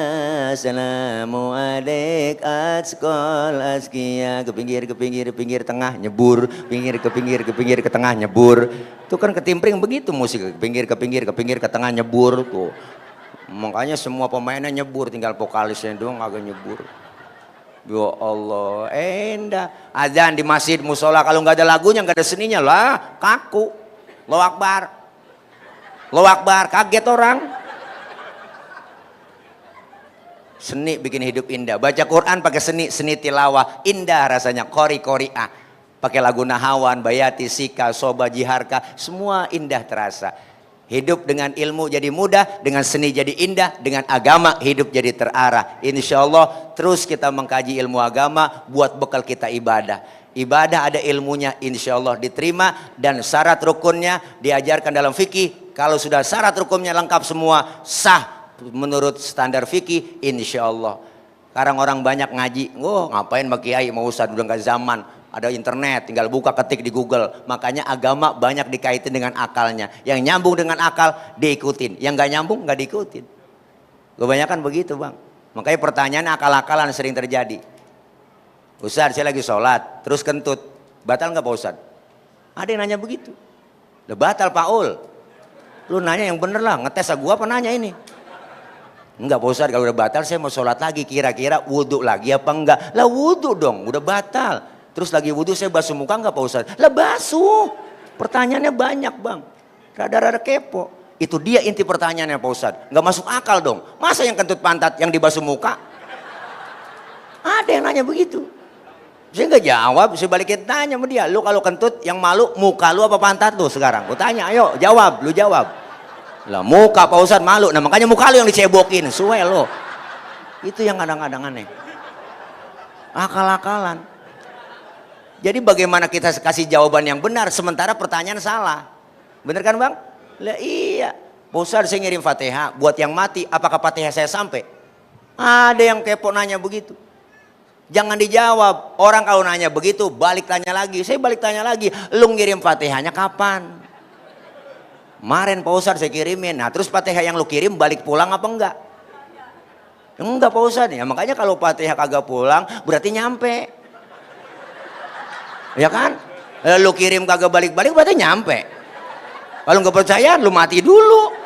assalamu alaik atqal azkiya. Ke pinggir tengah nyebur, ke pinggir ke tengah nyebur. Itu kan ketimpring begitu musik, ke pinggir ke tengah nyebur tuh. Makanya semua pemainnya nyebur, tinggal vokalisnya doang agak nyebur. Ya Allah, endah. Azan di masjid musola kalau nggak ada lagunya, nggak ada seninya lah, kaku. Allahu Akbar. Allahu Akbar, kaget orang. Seni bikin hidup indah. Baca Quran pakai seni tilawah, indah rasanya. Qori-qori'ah. Pakai lagu Nahawan, Bayati, Sika, Soba, Jiharka, semua indah terasa. Hidup dengan ilmu jadi mudah, dengan seni jadi indah, dengan agama hidup jadi terarah. Insya Allah terus kita mengkaji ilmu agama buat bekal kita ibadah. Ibadah ada ilmunya, insya Allah diterima, dan syarat rukunnya diajarkan dalam fikih. Kalau sudah syarat rukunnya lengkap semua, sah menurut standar fikih, insya Allah. Sekarang orang banyak ngaji, ngapain Mbak Kiai mau ustadz, udah nggak zaman. Ada internet, tinggal buka ketik di Google. Makanya agama banyak dikaitin dengan akalnya. Yang nyambung dengan akal diikutin, yang nggak nyambung nggak diikutin. Kebanyakan begitu bang. Makanya pertanyaannya akal-akalan sering terjadi. Ustadz saya lagi sholat, terus kentut, batal nggak Pak Ustadz? Ada yang nanya begitu. Udah batal Pak Ul. Lu nanya yang bener lah, ngetes gua apa nanya ini? Enggak Pak Ustadz, kalau udah batal saya mau sholat lagi, kira-kira wudhu lagi apa enggak? Lah wudhu dong, udah batal. Terus lagi wudhu saya basuh muka enggak Pak Ustadz? Lah basuh. Pertanyaannya banyak bang, rada-rada kepo. Itu dia inti pertanyaannya Pak Ustadz. Enggak masuk akal dong, masa yang kentut pantat yang dibasuh muka? Ada yang nanya begitu. Saya enggak jawab, saya balikin tanya sama dia. Lu kalau kentut yang malu muka lu apa pantat lu sekarang? Gue tanya, ayo jawab, lu jawab. Lah muka Pak Ustadz malu, nah makanya muka lu yang dicebokin, suwe lo. Itu yang kadang-kadang aneh. Akal-akalan. Jadi bagaimana kita kasih jawaban yang benar sementara pertanyaan salah. Bener kan bang? Lah iya. Pak Ustadz saya ngirim Fatihah buat yang mati, apakah Fatihah saya sampai? Ada yang kepo nanya begitu. Jangan dijawab. Orang kalau nanya begitu balik tanya lagi. Saya balik tanya lagi, lu ngirim Fatihahnya kapan? Kemarin Pak Ustadz saya kirimin. Nah terus Fatihah yang lu kirim balik pulang apa enggak? Enggak Pak Ustadz. Ya makanya kalau Fatihah kagak pulang berarti nyampe. Ya kan? Lu kirim kagak balik-balik berarti nyampe. Kalau nggak percaya lu mati dulu.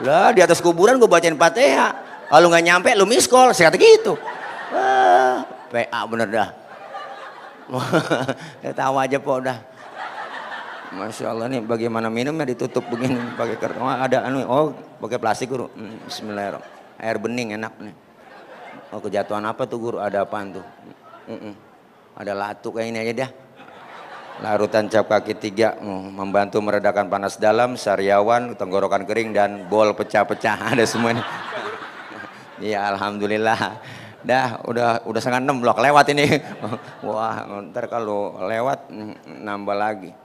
Lah di atas kuburan gue bacain Fatihah. Kalau nggak nyampe lu miss call. Saya kata gitu. PA bener dah. Tahu aja Pak udah. Masya Allah nih bagaimana minumnya ditutup begini pakai kertas. Oh, ada anu, oh pakai plastik guru. Bismillahirrahmanirrahim. Air bening enak nih. Oh kejatuhan apa tuh guru? Ada apaan tuh? Ada latu kayak ini aja dah. Larutan cap kaki 3 membantu meredakan panas dalam, sariawan, tenggorokan kering dan bol pecah-pecah ada semuanya. Ya alhamdulillah. Dah udah 5:30 blok lewat ini. Wah ntar kalau lewat nambah lagi.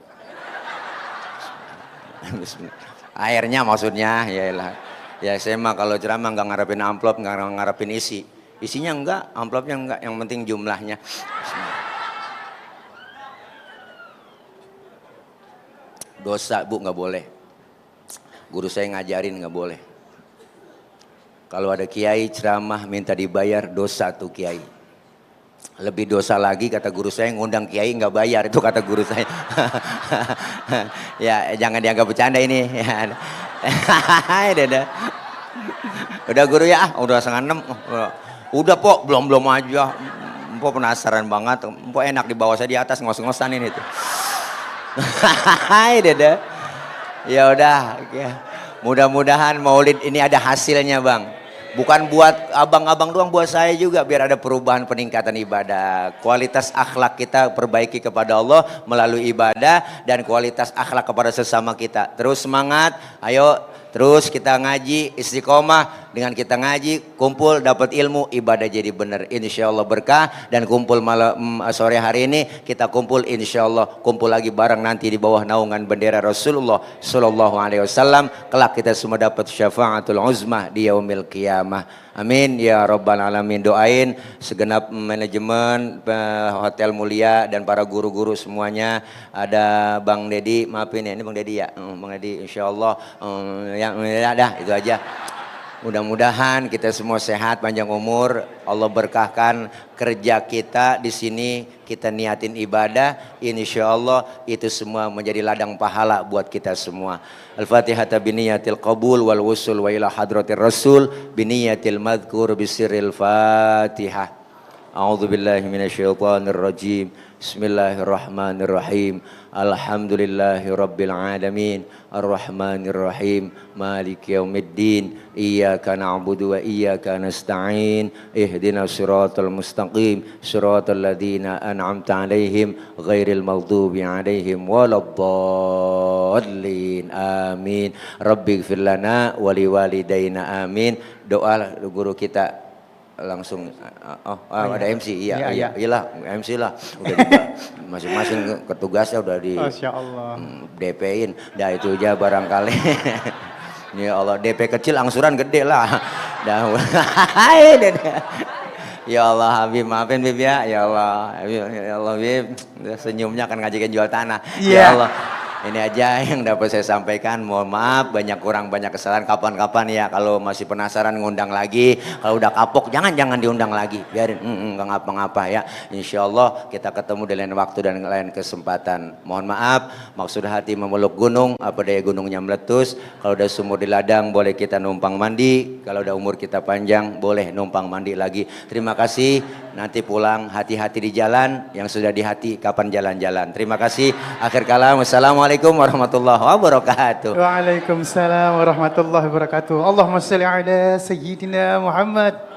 Airnya maksudnya ya saya mah kalau ceramah nggak ngarepin amplop, nggak ngarepin isinya enggak, amplopnya enggak, yang penting jumlahnya. Dosa bu nggak boleh, guru saya ngajarin nggak boleh. Kalau ada kiai ceramah minta dibayar, dosa tuh kiai. Lebih dosa lagi kata guru saya ngundang kiai nggak bayar, itu kata guru saya. Ya jangan dianggap bercanda ini. Udah guru ya, udah 5:30. Udah Pok, belum aja. Pok penasaran banget. Pok enak di bawah, saya di atas ngos-ngosan ini tuh. Ya udah. Mudah-mudahan Maulid ini ada hasilnya bang. Bukan buat abang-abang doang, buat saya juga biar ada perubahan peningkatan ibadah. Kualitas akhlak kita perbaiki kepada Allah melalui ibadah dan kualitas akhlak kepada sesama kita. Terus semangat, ayo terus kita ngaji istiqomah. Dengan kita ngaji, kumpul dapat ilmu, ibadah jadi benar. Insya Allah berkah dan kumpul malam sore hari ini kita kumpul insya Allah kumpul lagi bareng nanti di bawah naungan bendera Rasulullah Sallallahu Alaihi Wasallam. Kelak kita semua dapat syafaatul uzmah di yaumil qiyamah. Amin ya rabbal alamin. Doain segenap manajemen Hotel Mulia dan para guru-guru semuanya. Ada Bang Dedi, maafin ya ini Bang Dedi ya. Bang Dedi insya Allah yang dah itu aja. Mudah-mudahan kita semua sehat, panjang umur, Allah berkahkan kerja kita di sini, kita niatin ibadah, insya Allah itu semua menjadi ladang pahala buat kita semua. Al-Fatihah biniyatil qabul wal wusul wa ila hadratir rasul biniyatil madhkur bisiril Fatihah. A'udzu billahi minasyaitonir rajim. Bismillahirrahmanirrahim. Alhamdulillahi rabbil alamin. Ar-Rahmanir Rahim. Maliki yaumiddin. Iyyaka na'budu wa iyyaka nasta'in. Ihdinas siratal mustaqim. Siratal ladzina an'amta 'alaihim ghairil maghdubi 'alaihim waladdallin. Amin. Rabbighfir lana wa liwalidayna. Amin. Doa guru kita langsung ada MC iyalah MC lah udah masing-masing ketugasnya udah di DP-in dah itu aja barangkali. Ya Allah DP kecil angsuran gede lah dah. Ya Allah Habib maafin Bib ya Allah Habib senyumnya akan ngajakin jual tanah. Ya Allah Ini aja yang dapat saya sampaikan. Mohon maaf banyak kurang banyak kesalahan. Kapan-kapan ya kalau masih penasaran ngundang lagi. Kalau udah kapok jangan diundang lagi. Biarin nggak ngapa-ngapa ya. Insya Allah kita ketemu di lain waktu dan lain kesempatan. Mohon maaf maksud hati memeluk gunung apa daya gunungnya meletus. Kalau udah sumur di ladang boleh kita numpang mandi. Kalau udah umur kita panjang boleh numpang mandi lagi. Terima kasih. Nanti pulang hati-hati di jalan. Yang sudah di hati kapan jalan-jalan. Terima kasih. Akhir kalam. Assalamualaikum warahmatullahi wabarakatuh. Waalaikumsalam warahmatullahi wabarakatuh. Allahumma salli ala Sayyidina Muhammad